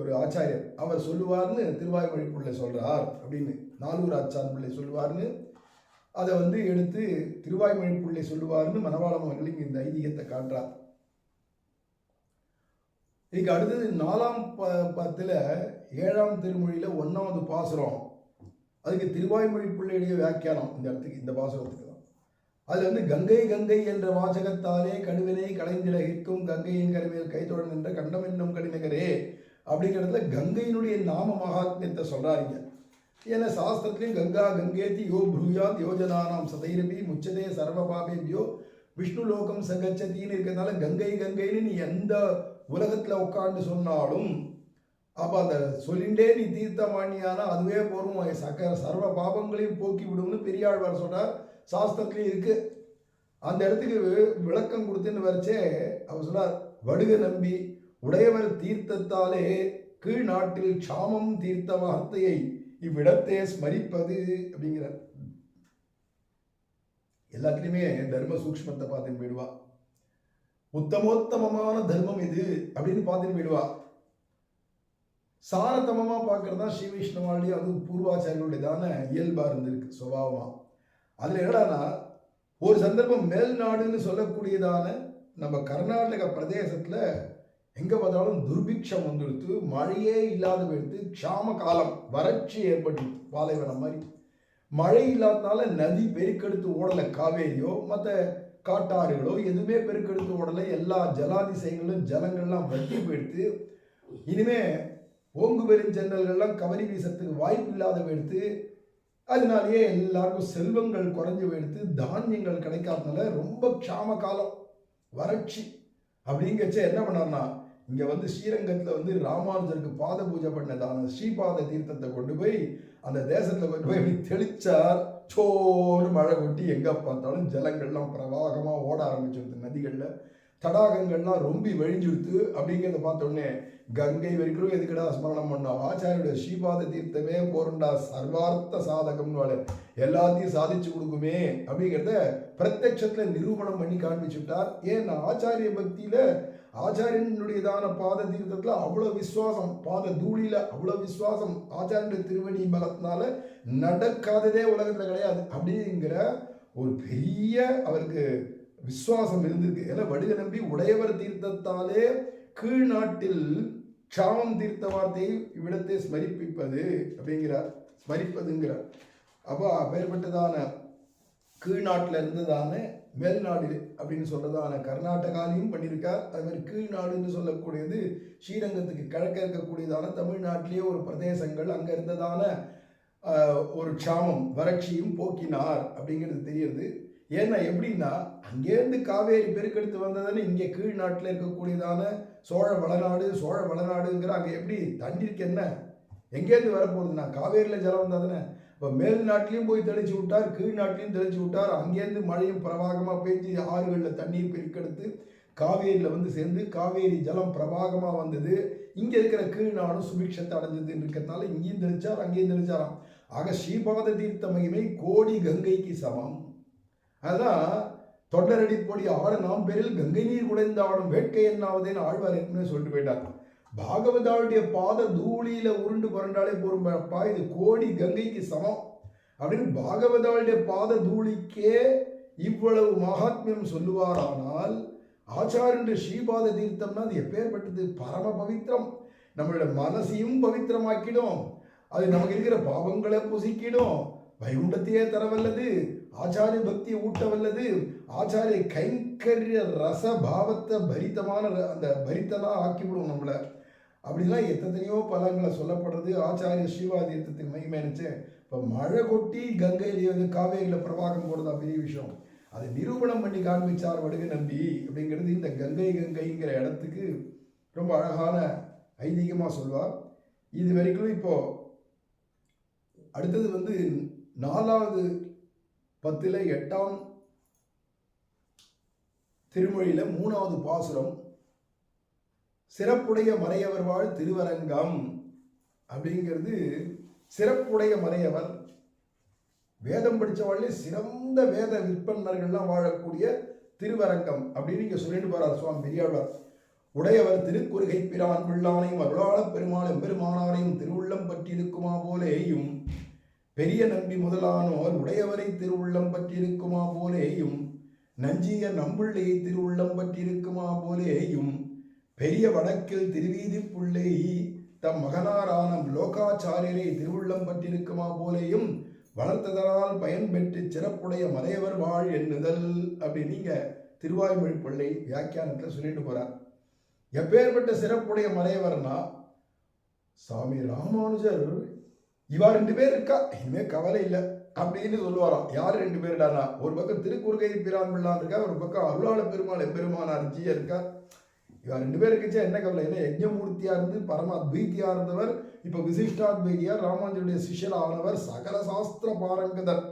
ஒரு ஆச்சாரியர். அவர் சொல்லுவார்னு திருவாய்மொழி பிள்ளை சொல்றார் அப்படின்னு, நாலூர் ஆச்சான் பிள்ளை சொல்லுவார்னு அதை வந்து எடுத்து திருவாய்மொழி பிள்ளை சொல்லுவார்னு மணவாள மாமன்கள் இந்த ஐதீகத்தை காட்டுறார். இதுக்கு அடுத்தது 4ஆம் பத்தில் 7ஆம் திருமொழியில் 1வது பாசுரம். அதுக்கு திருவாய்மொழி பிள்ளையுடைய வியாக்கியானம் இந்த இடத்துக்கு, இந்த பாசுரத்துக்கு தான். அதில் வந்து கங்கை கங்கை என்ற வாசகத்தாலே கடுவினை கலைந்திலகிற்கும் கங்கையின் கருமையில் கைத்தொடன் என்ற கண்டம் என்னும் கடிநகரே அப்படிங்கிறதுல கங்கையினுடைய நாம மகாத்மியத்தை சொல்றாருங்க. ஏன்னா சாஸ்திரத்திலையும் கங்கா கங்கேதி யோ ப்ரூயாத் யோஜனானாம் சதைரபி முச்சதே சர்வ பாபேபியோ விஷ்ணு லோகம் சகச்சத்தின்னு இருக்கிறதுனால கங்கை கங்கைன்னு நீ எந்த உலகத்தில் உட்காந்து சொன்னாலும் அப்போ அந்த சொல்லிண்டே நீ தீர்த்தமானியானா அதுவே போரும், சர்வ பாபங்களையும் போக்கி விடும்னு பெரியாழ்வார் சொல்றார். சாஸ்திரத்துலேயும் இருக்கு. அந்த இடத்துக்கு விளக்கம் கொடுத்துன்னு வரைச்சே அவர் சொன்னார், வடுக நம்பி உடையவர் தீர்த்தத்தாலே கீழ் நாட்டில் க்ஷாமம் தீர்த்த வார்த்தையை இவ்விடத்தே ஸ்மரிப்பது அப்படிங்கிறார். எல்லாத்துலேயுமே தர்ம சூக்ஷ்மத்தை பார்த்துன்னு போயிடுவா. உத்தமோத்தமமான தர்மம் இது அப்படின்னு பார்த்துட்டு போயிடுவா. சாரதமமா பார்க்கறதா ஸ்ரீ வைஷ்ணவாளுடைய அது பூர்வாச்சாரிகளுடையதான இயல்பா இருந்திருக்கு சுபாவமா. அதுல என்னடானா ஒரு சந்தர்ப்பம் மேல்நாடுன்னு சொல்லக்கூடியதான நம்ம கர்நாடக பிரதேசத்துல எங்கே பார்த்தாலும் துர்பிக்ஷம் வந்துடுத்து, மழையே இல்லாத போயிடுத்து, க்ஷாம காலம் வறட்சி ஏற்பட்டு பாலைவனம் மாதிரி. மழை இல்லாதனால நதி பெருக்கெடுத்து ஓடலை, காவேரியோ மற்ற காட்டாறுகளோ எதுவுமே பெருக்கெடுத்து ஓடலை. எல்லா ஜலாதிசயங்களும் ஜலங்கள்லாம் வற்றி போயிடுத்து. இனிமே ஓங்கு பெருஞ்சென்னல்கள்லாம் கவரி வீசத்துக்கு வாய்ப்பு இல்லாத போயிடுத்து. அதனாலேயே எல்லாருக்கும் செல்வங்கள் குறைஞ்சு போயிடுத்து, தானியங்கள் கிடைக்காதனால ரொம்ப க்ஷாம காலம் வறட்சி. அப்படிங்கச்ச என்ன பண்ணார்னா, இங்கே வந்து ஸ்ரீரங்கத்தில் வந்து ராமானுஜருக்கு பாத பூஜை பண்ணதான ஸ்ரீபாத தீர்த்தத்தை கொண்டு போய் அந்த தேசத்தில் கொண்டு போய் இப்படி தெளிச்சார். சோறு மழை கொட்டி எங்கே பார்த்தாலும் ஜலங்கள்லாம் பிரவாகமாக ஓட ஆரம்பிச்சிருது. நதிகளில் தடாகங்கள்லாம் ரொம்ப வழிஞ்சுடுத்து. அப்படிங்கிறத பார்த்தோடனே கங்கை வரைக்கும் எதுக்கடா ஸ்மரணம் பண்ணோம், ஆச்சாரியுடைய ஸ்ரீபாத தீர்த்தமே போறண்டா, சர்வார்த்த சாதகம்னு எல்லாத்தையும் சாதிச்சு கொடுக்குமே அப்படிங்கிறத பிரத்யட்சத்தில் நிரூபணம் பண்ணி காண்பிச்சுட்டார். ஏன்னா ஆச்சாரிய பக்தியில ஆச்சாரியனுடையதான பாத தீர்த்தத்தில் அவ்வளோ விசுவாசம், பாத தூளியில் அவ்வளோ விசுவாசம், ஆச்சாரியனுடைய திருவடி பலத்தினால நடக்காததே உலகத்தில் கிடையாது. அப்படிங்கிற ஒரு பெரிய அவருக்கு விசுவாசம் இருந்திருக்கு. ஏன்னா வடுக நம்பி உடையவர் தீர்த்தத்தாலே கீழ் நாட்டில் க்ஷாமம் தீர்த்த வார்த்தையை இவ்விடத்தை ஸ்மரிப்பிப்பது அப்படிங்கிறார், ஸ்மரிப்பதுங்கிறார். அப்போ அப்பேற்பட்டதான கீழ் நாட்டில் இருந்ததான மேல்நாடு அப்படின்னு சொல்றதான கர்நாடகாலையும் பண்ணியிருக்கார். அது மாதிரி கீழ் நாடுன்னு சொல்லக்கூடியது ஸ்ரீரங்கத்துக்கு கிழக்க இருக்கக்கூடியதான தமிழ்நாட்டிலேயே ஒரு பிரதேசங்கள் அங்கே இருந்ததான ஒரு க்ஷாமம் வறட்சியும் போக்கினார் அப்படிங்கிறது தெரியுது. ஏன்னா எப்படின்னா அங்கேருந்து காவேரி பெருக்கெடுத்து வந்ததுன்னு இங்கே கீழ் நாட்டில் இருக்கக்கூடியதான சோழ வளநாடுங்கிற அங்கே எப்படி தண்ணீருக்கு என்ன எங்கேருந்து வரப்போகுதுன்னா காவேரியில் ஜலம் வந்தால் தானே. இப்போ மேல் நாட்டிலையும் போய் தெளிச்சு விட்டார், கீழ் நாட்டிலையும் தெளிச்சு விட்டார். அங்கேருந்து மழையும் பிரவாகமாக பெய்ஞ்சு ஆறுகளில் தண்ணீர் பெருக்கெடுத்து காவேரியில் வந்து சேர்ந்து காவேரி ஜலம் பிரவாகமாக வந்தது. இங்கே இருக்கிற கீழ் நாடும் சுபிக்ஷத்தை அடைஞ்சதுன்னு இருக்கிறதுனால இங்கேயும் தெளிச்சார், அங்கேயும் தெளிச்சாராம். ஆக ஸ்ரீபாத தீர்த்த மகிமை கோடி கங்கைக்கு சமம். அதான் தொண்டரடி பொடி ஆட நாம் பேரில் கங்கை நீர் குடைந்த ஆடும் வேட்கை என்னாவதேன்னு ஆழ்வார் ஏற்கனவே சொல்லிட்டு போயிட்டார். பாகவதாவுடைய பாத தூளியில உருண்டு புரண்டாலே போரும்பா, இது கோடி கங்கைக்கு சமம் அப்படின்னு பாகவதாவுடைய பாத தூளிக்கே இவ்வளவு மகாத்மியம் சொல்லுவாரானால் ஆச்சாரிய ஸ்ரீபாத தீர்த்தம்னா அது எப்பேற்பட்டது, பரம பவித்திரம். நம்மளோட மனசையும் பவித்திரமாக்கிடும், அது நமக்கு இருக்கிற பாவங்களை புசிக்கிடும், வைகுண்டத்தையே தரவல்லது, ஆச்சாரிய பக்தியை ஊட்டவல்லது, ஆச்சாரிய கைங்கரிய ரச பாவத்தை பரித்தமான அந்த பரித்தெல்லாம் ஆக்கிவிடும் நம்மளை. அப்படிலாம் எத்தனையோ பலங்களை சொல்லப்படுறது ஆச்சாரிய ஸ்ரீவாதீர்த்தத்தின் மகிமை நினைச்சு. இப்போ மழை கொட்டி கங்கையிலேயே வந்து காவேரியில் பிரவாகம் போடுறதா பெரிய விஷயம். அதை நிரூபணம் பண்ணி காண்பிச்சார் வடுக நம்பி. அப்படிங்கிறது இந்த கங்கைங்கிற இடத்துக்கு ரொம்ப அழகான ஐதீகமாக சொல்வார். இது வரைக்கும் இப்போ அடுத்தது வந்து 4வது 10 8ஆம் திருமொழியில 3வது பாசுரம், சிறப்புடைய மறையவர் வாழ் திருவரங்கம். அப்படிங்கிறது சிறப்புடைய மறையவர், வேதம் படித்தவாழ்லே சிறந்த வேத விற்பனர்கள்லாம் வாழக்கூடிய திருவரங்கம் அப்படின்னு இங்கே சொல்லிட்டு போறார் சுவாமி பெரியாழ்வார். உடையவர் திருக்குறுகை பிரான் பிள்ளானையும் அருளாளப் பெருமாள் எம்பெருமானாரையும் திருவுள்ளம் பற்றியிருக்குமா போலேயும், பெரிய நம்பி முதலானோர் உடையவரை திருவுள்ளம் பற்றியிருக்குமா போலேயும், நஞ்சிய நம்புள்ளையை திருவுள்ளம் பற்றியிருக்குமா போலேயும், பெரிய வடக்கில் திருவீதி புள்ளை தம் மகனாரான லோகாச்சாரியரை திருவுள்ளம் பற்றியிருக்குமா போலேயும் வளர்த்ததனால் பயன் பெற்று சிறப்புடைய மறையவர் வாழ் எண்ணுதல் அப்படின்னு நீங்க திருவாய்மொழி பிள்ளை வியாக்கியானத்தில் சொல்லிட்டு போறார். எப்பேற்பட்ட சிறப்புடைய மறையவர்னா சாமி ராமானுஜர் இவா 2 பேர் இருக்கா, இனிமே கவலை இல்லை அப்படின்னு சொல்லுவாராம். யார் 2 பேருடானா, ஒரு பக்கம் திருக்குறுகை பிரான் பிள்ளான் இருக்கா, ஒரு பக்கம் அருளாள பெருமாள் எம்பெருமானார் ஜியா இருக்கா. இவா 2 பேர் இருக்குச்சா என்ன கவலை, ஏன்னா யஜ்ஞமூர்த்தியா இருந்து பரம அத்வைத்தியா இருந்தவர், இப்போ விசிஷ்டாத்வைதியா ராமானுஜருடைய சிஷ்யர் ஆனவர், சகல சாஸ்திர பாரங்கதர்.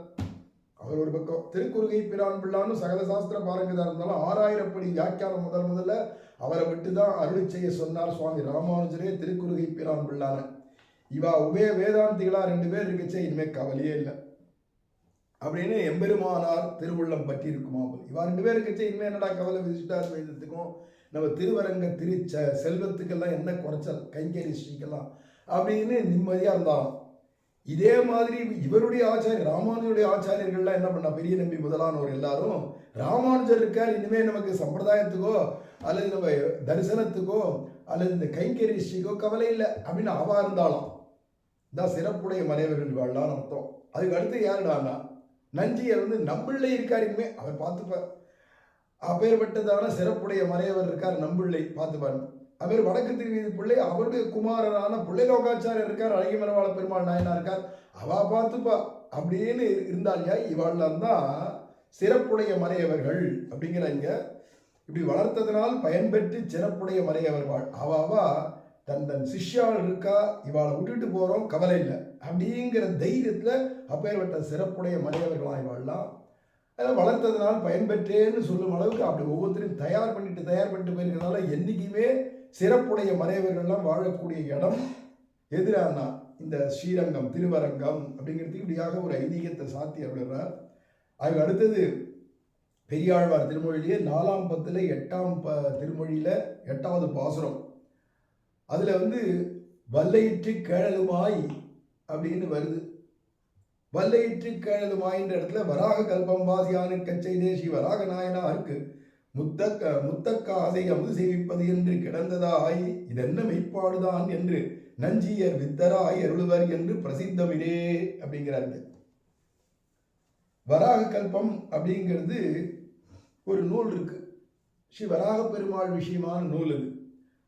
அவர் ஒரு பக்கம் திருக்குறுகை பிரான் பிள்ளான்னு சகல சாஸ்திர பாரங்கதா இருந்தாலும் 6000 படி வியாக்கியானம் முதல்ல அவரை விட்டு தான் அருளி செய்ய சொன்னார் சுவாமி ராமானுஜரே திருக்குறுகை பிரான் பிள்ளான. இவா உபய வேதாந்திகளா 2 பேர் இருக்குச்சே இனிமே கவலையே இல்லை அப்படின்னு எம்பெருமானார் திருவுள்ளம் பற்றி இருக்குமா போல். இவா 2 பேர் இருக்குச்சே இனிமே என்னடா கவலை, விசிஷ்டாத்வைதத்துக்கும் நம்ம திருவரங்க செல்வத்துக்கெல்லாம் என்ன குறைச்சல், கைங்கரி ஸ்ரீக்கெல்லாம் அப்படின்னு நிம்மதியாக இருந்தாலும். இதே மாதிரி இவருடைய ஆச்சாரியர் ராமானுஜருடைய ஆச்சாரியர்கள்லாம் என்ன பண்ணா, பெரிய நம்பி முதலானவர் எல்லாரும் ராமானுஜர் இருக்கார், இனிமே நமக்கு சம்பிரதாயத்துக்கோ அல்லது நம்ம தரிசனத்துக்கோ அல்லது இந்த கைங்கரிஷ்டிக்கோ கவலை இல்லை அப்படின்னு அவா இருந்தாலும் தான் சிறப்புடைய மறைவர்கள் வாழலான்னு அர்த்தம். அதுக்கு அடுத்து யாருடான்னா நஞ்சியர் நம்பிள்ளை இருக்கார், இனிமே அவர் பார்த்துப்பார். அப்பேற்பட்டதான சிறப்புடைய மறையவர் இருக்கார் நம்பிள்ளை, பார்த்துப்பார். அவர் வடக்கு திருவீதி பிள்ளை, அவருடைய குமாரரான பிள்ளை லோகாச்சாரியர் இருக்கார், அழகிமரவாள பெருமாள் நாயனா இருக்கார், அவா பார்த்துப்பா அப்படின்னு இருந்தாலியா. இவாள்லாம் தான் சிறப்புடைய மறையவர்கள் அப்படிங்கிறாங்க. இப்படி வளர்த்ததுனால் பயன்பெற்று சிறப்புடைய மறையவர்கள் அவாவா தன் தன் சிஷ்யாள் இருக்கா, இவாளை விட்டுட்டு போறோம் கவலை இல்லை அப்படிங்கிற தைரியத்துல அப்பேற்பட்ட சிறப்புடைய மறையவர்களாம் இவாள்லாம். அதெல்லாம் வளர்த்ததுனால் பயன்பெற்றேன்னு சொல்லும் அளவுக்கு அப்படி ஒவ்வொருத்தரையும் தயார் பண்ணிட்டு போயிருக்கிறதுனால என்றைக்குமே சிறப்புடைய மறையவர்கள்லாம் வாழக்கூடிய இடம் எதிரானா இந்த ஸ்ரீரங்கம் திருவரங்கம் அப்படிங்கிறதுக்கு இப்படியாக ஒரு ஐதீகத்தை சாத்தி அப்படின்றார். அதுக்கு அடுத்தது பெரியாழ்வார் திருமொழியிலேயே 4ஆம் பத்துல 8ஆம் திருமொழியில 8வது பாசுரம். அதுல வல்லையிற்று கேழலுமாய் அப்படின்னு வருது. வல்லையிற்று கேழலுமாயின்ற இடத்துல வராக கல்பம் வாசியானு கச்சை தேசி வராக நாயனாருக்கு முத்தக்காசை அமுது சேவிப்பது என்று கிடந்ததாய் இதென்ன மெய்ப்பாடுதான் என்று நஞ்சியர் வித்தராய் அருளுவர் என்று பிரசித்தமிடே அப்படிங்கிறாங்க. வராக கல்பம் அப்படிங்கிறது ஒரு நூல் இருக்கு, ஸ்ரீ வராக பெருமாள் விஷயமான நூல். அது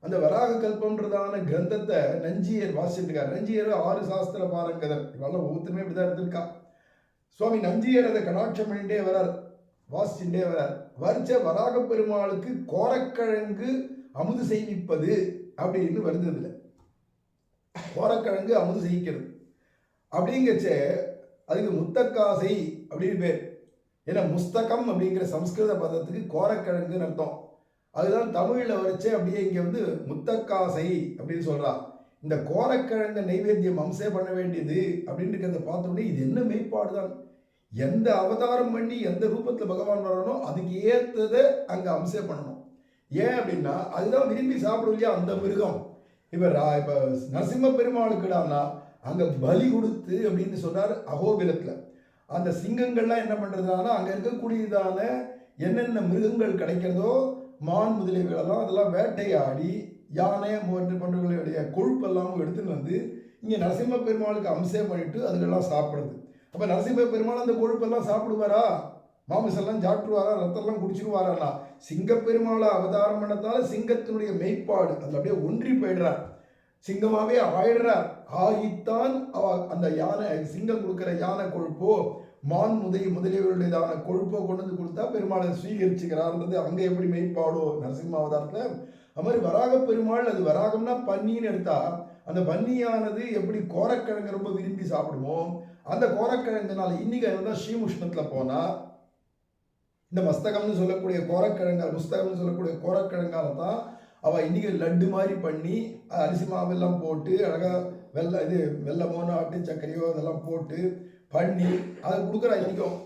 அந்த வராக கல்பம்ன்றதான கிரந்தத்தை நஞ்சியர் வாசிச்சிருக்கார். நஞ்சியர் 6 சாஸ்திர பாரங்கதர், இவெல்லாம் ஒவ்வொருத்தருமே இப்படிதான் எடுத்திருக்கா. சுவாமி நஞ்சியர் அதை கடாட்சம் பண்ணிட்டே வரார், வாசிச்சுட்டே வரார். வரிச்ச வராக பெருமாளுக்கு கோரக்கிழங்கு அமுது செய்விப்பது அப்படின்னு வருது. இதுல கோரக்கிழங்கு அமுது செய்கிறது அப்படிங்கச்ச அதுக்கு முத்தக்காசை அப்படின்னு பேர். ஏன்னா முஸ்தகம் அப்படிங்கிற சம்ஸ்கிருத பதத்துக்கு கோரக்கிழங்குன்னு அர்த்தம். அதுதான் தமிழில் வரைச்சே அப்படியே இங்கே முத்தக்காசை அப்படின்னு சொல்றா. இந்த கோரக்கிழங்க நைவேத்தியம் அம்சே பண்ண வேண்டியது அப்படின்னு இருக்கிறத பார்த்தோன்னே இது என்ன மெய்ப்பாடுதான். எந்த அவதாரம் பண்ணி எந்த ரூபத்தில் பகவான் வரணும் அதுக்கு ஏற்றதை அங்கே அம்சே பண்ணணும். ஏன் அப்படின்னா அதுதான் விரும்பி சாப்பிடும் இல்லையா அந்த மிருகம். இப்போ நரசிம்ம பெருமாளுக்குடானா அங்கே பலி கொடுத்து அப்படின்னு சொன்னார் அகோபிலத்தில். அந்த சிங்கங்கள்லாம் என்ன பண்ணுறதுனா அங்கே இருக்கக்கூடியதான என்னென்ன மிருகங்கள் கிடைக்கிறதோ மான் முதலியவைகளெல்லாம் அதெல்லாம் வேட்டையாடி யானை போன்றவர்களுடைய கொழுப்பெல்லாம் எடுத்துன்னு இங்கே நரசிம்ம பெருமாளுக்கு அம்சே பண்ணிட்டு அதுக்கெல்லாம் சாப்பிடுறது. அப்போ நரசிம்ம பெருமாள் அந்த கொழுப்பெல்லாம் சாப்பிடுவாரா, மாமிசெல்லாம் சாப்பிடுவாரா, ரத்தம்லாம் குடிச்சிருவாரா? சிங்கப்பெருமாளை அவதாரம் பண்ணதால சிங்கத்தினுடைய மெய்ப்பாடு அதில் அப்படியே ஒன்றி போயிடுறார், சிங்கமாவே ஆயிடுறார். ஆகித்தான் அந்த யானை சிங்கம் கொடுக்குற யானை கொழுப்போ மான் முதலியவர்களுடையதான கொழுப்போ கொண்டு கொடுத்தா பெருமாளை ஸ்வீகரிச்சுக்கிறார்ன்றது அங்கே எப்படி மெய்ப்பாடோ நரசிம்ம அவதாரத்தில். அது மாதிரி வராக பெருமாள், அது வராகம்னா பன்னின்னு எடுத்தா அந்த பன்னியானது எப்படி கோரக்கிழங்கு ரொம்ப விரும்பி சாப்பிடுவோம், அந்த கோரக்கிழங்குனால இன்னைக்கு ஸ்ரீமுஷ்ணத்தில் போனால் இந்த மஸ்தகம்னு சொல்லக்கூடிய முஸ்தகம்னு சொல்லக்கூடிய கோரக்கிழங்கால தான் அவள் இன்னைக்கு லட்டு மாதிரி பண்ணி அரிசி மாவெல்லாம் போட்டு அழகாக வெள்ளமோ நாட்டு சர்க்கரையோ அதெல்லாம் போட்டு பண்ணி அதை கொடுக்குறா இன்னைக்கும்.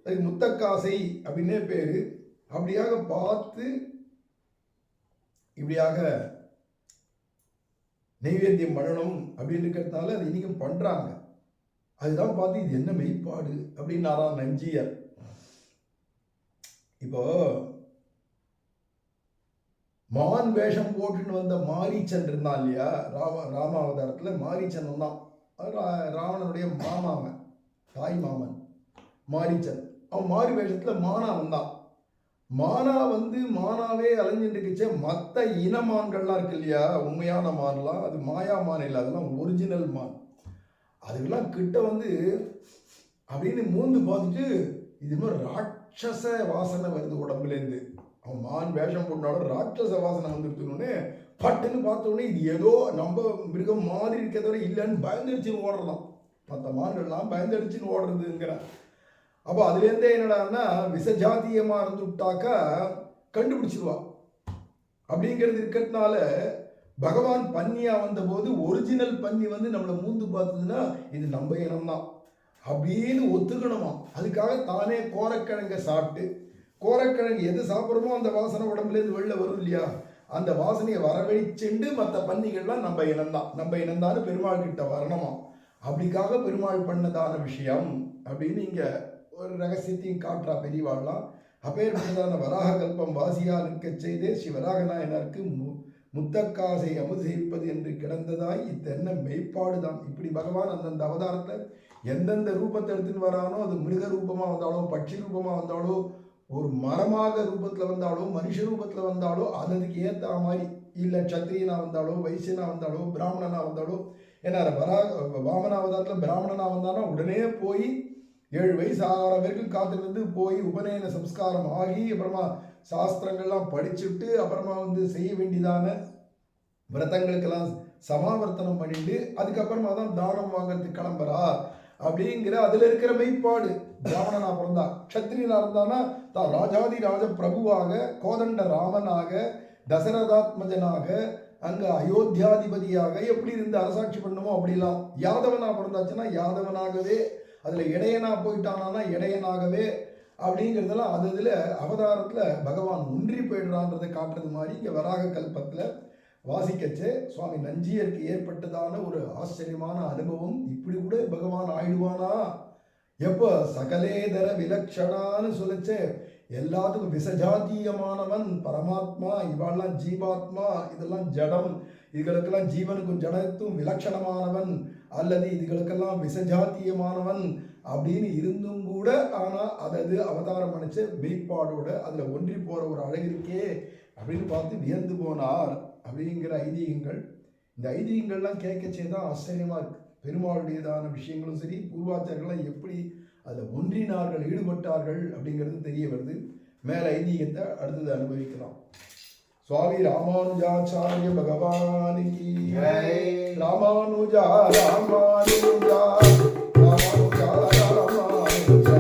அதுக்கு முத்தக்காசை அப்படின்னே பேர். அப்படியாக பார்த்து இப்படியாக நைவேத்தியம் பண்ணணும் அப்படின்னு இருக்கிறதுனால அது இன்னைக்கும் பண்றாங்க. அதுதான் பார்த்து இது என்ன மெய்ப்பாடு அப்படின்னாராம் நஞ்சியர். இப்போ மான் வேஷம் போட்டுன்னு வந்த மாரீச்சன் இருந்தான் இல்லையா, ராமாவதாரத்தில் மாரீச்சன் வந்தான். ராவணனுடைய மாமாமன், தாய் மாமன் மாரீச்சன். அவன் மாறி வேஷத்தில் மானா வந்தான். மானா மானாவே அலைஞ்சிட்டு மற்ற இனமான்கள்லாம் இருக்கு இல்லையா, உண்மையான மான்லாம் அது மாயா மான் இல்லை, அதெல்லாம் ஒரிஜினல் மான். அதுக்கெல்லாம் கிட்ட அப்படின்னு மூந்து பார்த்துட்டு இது மாதிரி ராட்சச வாசனை வருது உடம்புலேருந்து. அவன் மான் வேஷம் போட்டாலும் ராட்சச வாசனை வந்துருத்துனோடனே பட்டுன்னு பார்த்தோன்னே இது ஏதோ நம்ம மிருகம் மாதிரி இருக்கிறதோட இல்லைன்னு பயந்துடுச்சுன்னு ஓடுறலாம். மற்ற மான்கள்லாம் பயந்துடுச்சுன்னு ஓடுறதுங்கிறான். அப்போ அதுலேருந்தே என்னடான்னா விசஜாத்தியமாக இருந்துட்டாக்கா கண்டுபிடிச்சிடுவா அப்படிங்கிறது இருக்கிறதுனால பகவான் பன்னியா வந்தபோது ஒரிஜினல் பன்னி நம்மளை மூந்து பார்த்ததுன்னா இது நம்ம இனம்தான் அப்படின்னு ஒத்துக்கணுமா. அதுக்காக தானே கோரக்கிழங்க சாப்பிட்டு, கோரக்கிழங்கு எது சாப்பிட்றோமோ அந்த வாசனை உடம்புலேருந்து வெளில வரும் இல்லையா, அந்த வாசனையை வரவழைச்சுண்டு மற்ற பன்னிகள்லாம் நம்ம இனம்தான் பெருமாள் கிட்ட வரணுமா. அப்படிக்காக பெருமாள் பண்ணதான விஷயம் அப்படின்னு இங்க ஒரு ரகசியத்தையும் காட்டுறா பெரியவாள்லாம். அப்பேற்பட்டதான வராக கல்பம் வாசியா நிற்க செய்தே ஸ்ரீ வராக நாயனாருக்கு முத்தக்காசை அமுது செய்விப்பது என்று கிடந்ததாய் இத்தென்ன மெய்ப்பாடுதான். இப்படி பகவான் அந்தந்த அவதாரத்தை எந்தெந்த ரூபத்தை எடுத்துன்னு வரானோ, அது மிருக ரூபமாக வந்தாலோ, பட்சி ரூபமாக வந்தாலோ, ஒரு மரமாக ரூபத்தில் வந்தாலோ, மனுஷ ரூபத்தில் வந்தாலோ, அதுக்கு ஏற்ற மாதிரி, இல்லை சத்திரியனா வந்தாலோ, வைசியனா வந்தாலோ, பிராமணனா வந்தாலோ, ஏன்னா வாமனாவதாரத்தில் பிராமணனா வந்தாலும் உடனே போய் 7 வயசு ஆகிற வரைக்கும் காத்திருந்து போய் உபநயன சம்ஸ்காரம் ஆகி அப்புறமா சாஸ்திரங்கள்லாம் படிச்சுட்டு அப்புறமா செய்ய வேண்டியதான விரதங்களுக்கெல்லாம் சமாவர்த்தனம் பண்ணிட்டு அதுக்கப்புறமா தான் தானம் வாங்கிறதுக்கு கிளம்புறா அப்படிங்கிற அதுல இருக்கிற மெய்ப்பாடு. பிராமணனா பிறந்தா, க்ஷத்ரியனா இருந்தானா தான் ராஜாதி ராஜ பிரபுவாக, கோதண்ட ராமனாக, தசரதாத்மஜனாக, அங்க அயோத்தியாதிபதியாக எப்படி இருந்து அரசாட்சி பண்ணுமோ அப்படிலாம். யாதவனா பிறந்தாச்சுன்னா யாதவனாகவே, அதுல இடையனா போயிட்டானா இடையனாகவே அப்படிங்கிறதெல்லாம் அது இதில் அவதாரத்தில் பகவான் ஒன்றி போயிடுறான்றதை காட்டுறது மாதிரி இங்கே வராக கல்பத்தில் வாசிக்கச்சு சுவாமி நஞ்சியருக்கு ஏற்பட்டதான ஒரு ஆச்சரியமான அனுபவம். இப்படி கூட பகவான் ஆயிடுவானா? எப்போ சகலேதர விலக்ஷணான்னு சொல்லிச்சு, எல்லாத்துக்கும் விசஜாத்தியமானவன் பரமாத்மா, இவாள்லாம் ஜீவாத்மா, இதெல்லாம் ஜடம், இதுகளுக்கெல்லாம் ஜீவனுக்கும் ஜடத்தும் விலட்சணமானவன் அல்லது இதுகளுக்கெல்லாம் விசஜாத்தியமானவன் அப்படின்னு இருந்தும் கூட ஆனால் அதது அவதாரம் அணிச்ச மெய்ப்பாடோட அதில் ஒன்றி போகிற ஒரு அழகு இருக்கே அப்படின்னு பார்த்து வியந்து போனார் அப்படிங்கிற ஐதீகங்கள். இந்த ஐதீகங்கள்லாம் கேட்கச்சே தான் ஆச்சரியமாக இருக்குது. பெருமாளுடையதான விஷயங்களும் சரி, பூர்வாச்சாரங்கள்லாம் எப்படி அதில் ஒன்றினார்கள், ஈடுபட்டார்கள் அப்படிங்கிறது தெரிய வருது. மேலே ஐதீகத்தை அடுத்தது அனுபவிக்கலாம். சுவாமி ராமானுஜாச்சாரிய பகவானுக்கு ராமானுஜா ராமானுஜா ராமானுஜா ராமானுஜா.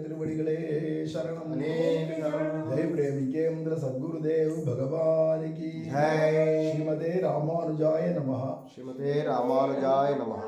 திருவடிகளே சரணம். ஜெய பிரேமிகேந்திர சத்குருதேவ் பகவான் கி ஜெய். ஸ்ரீமதே ராமானுஜாய நமः. ஸ்ரீமதே ராமானுஜாய நமः.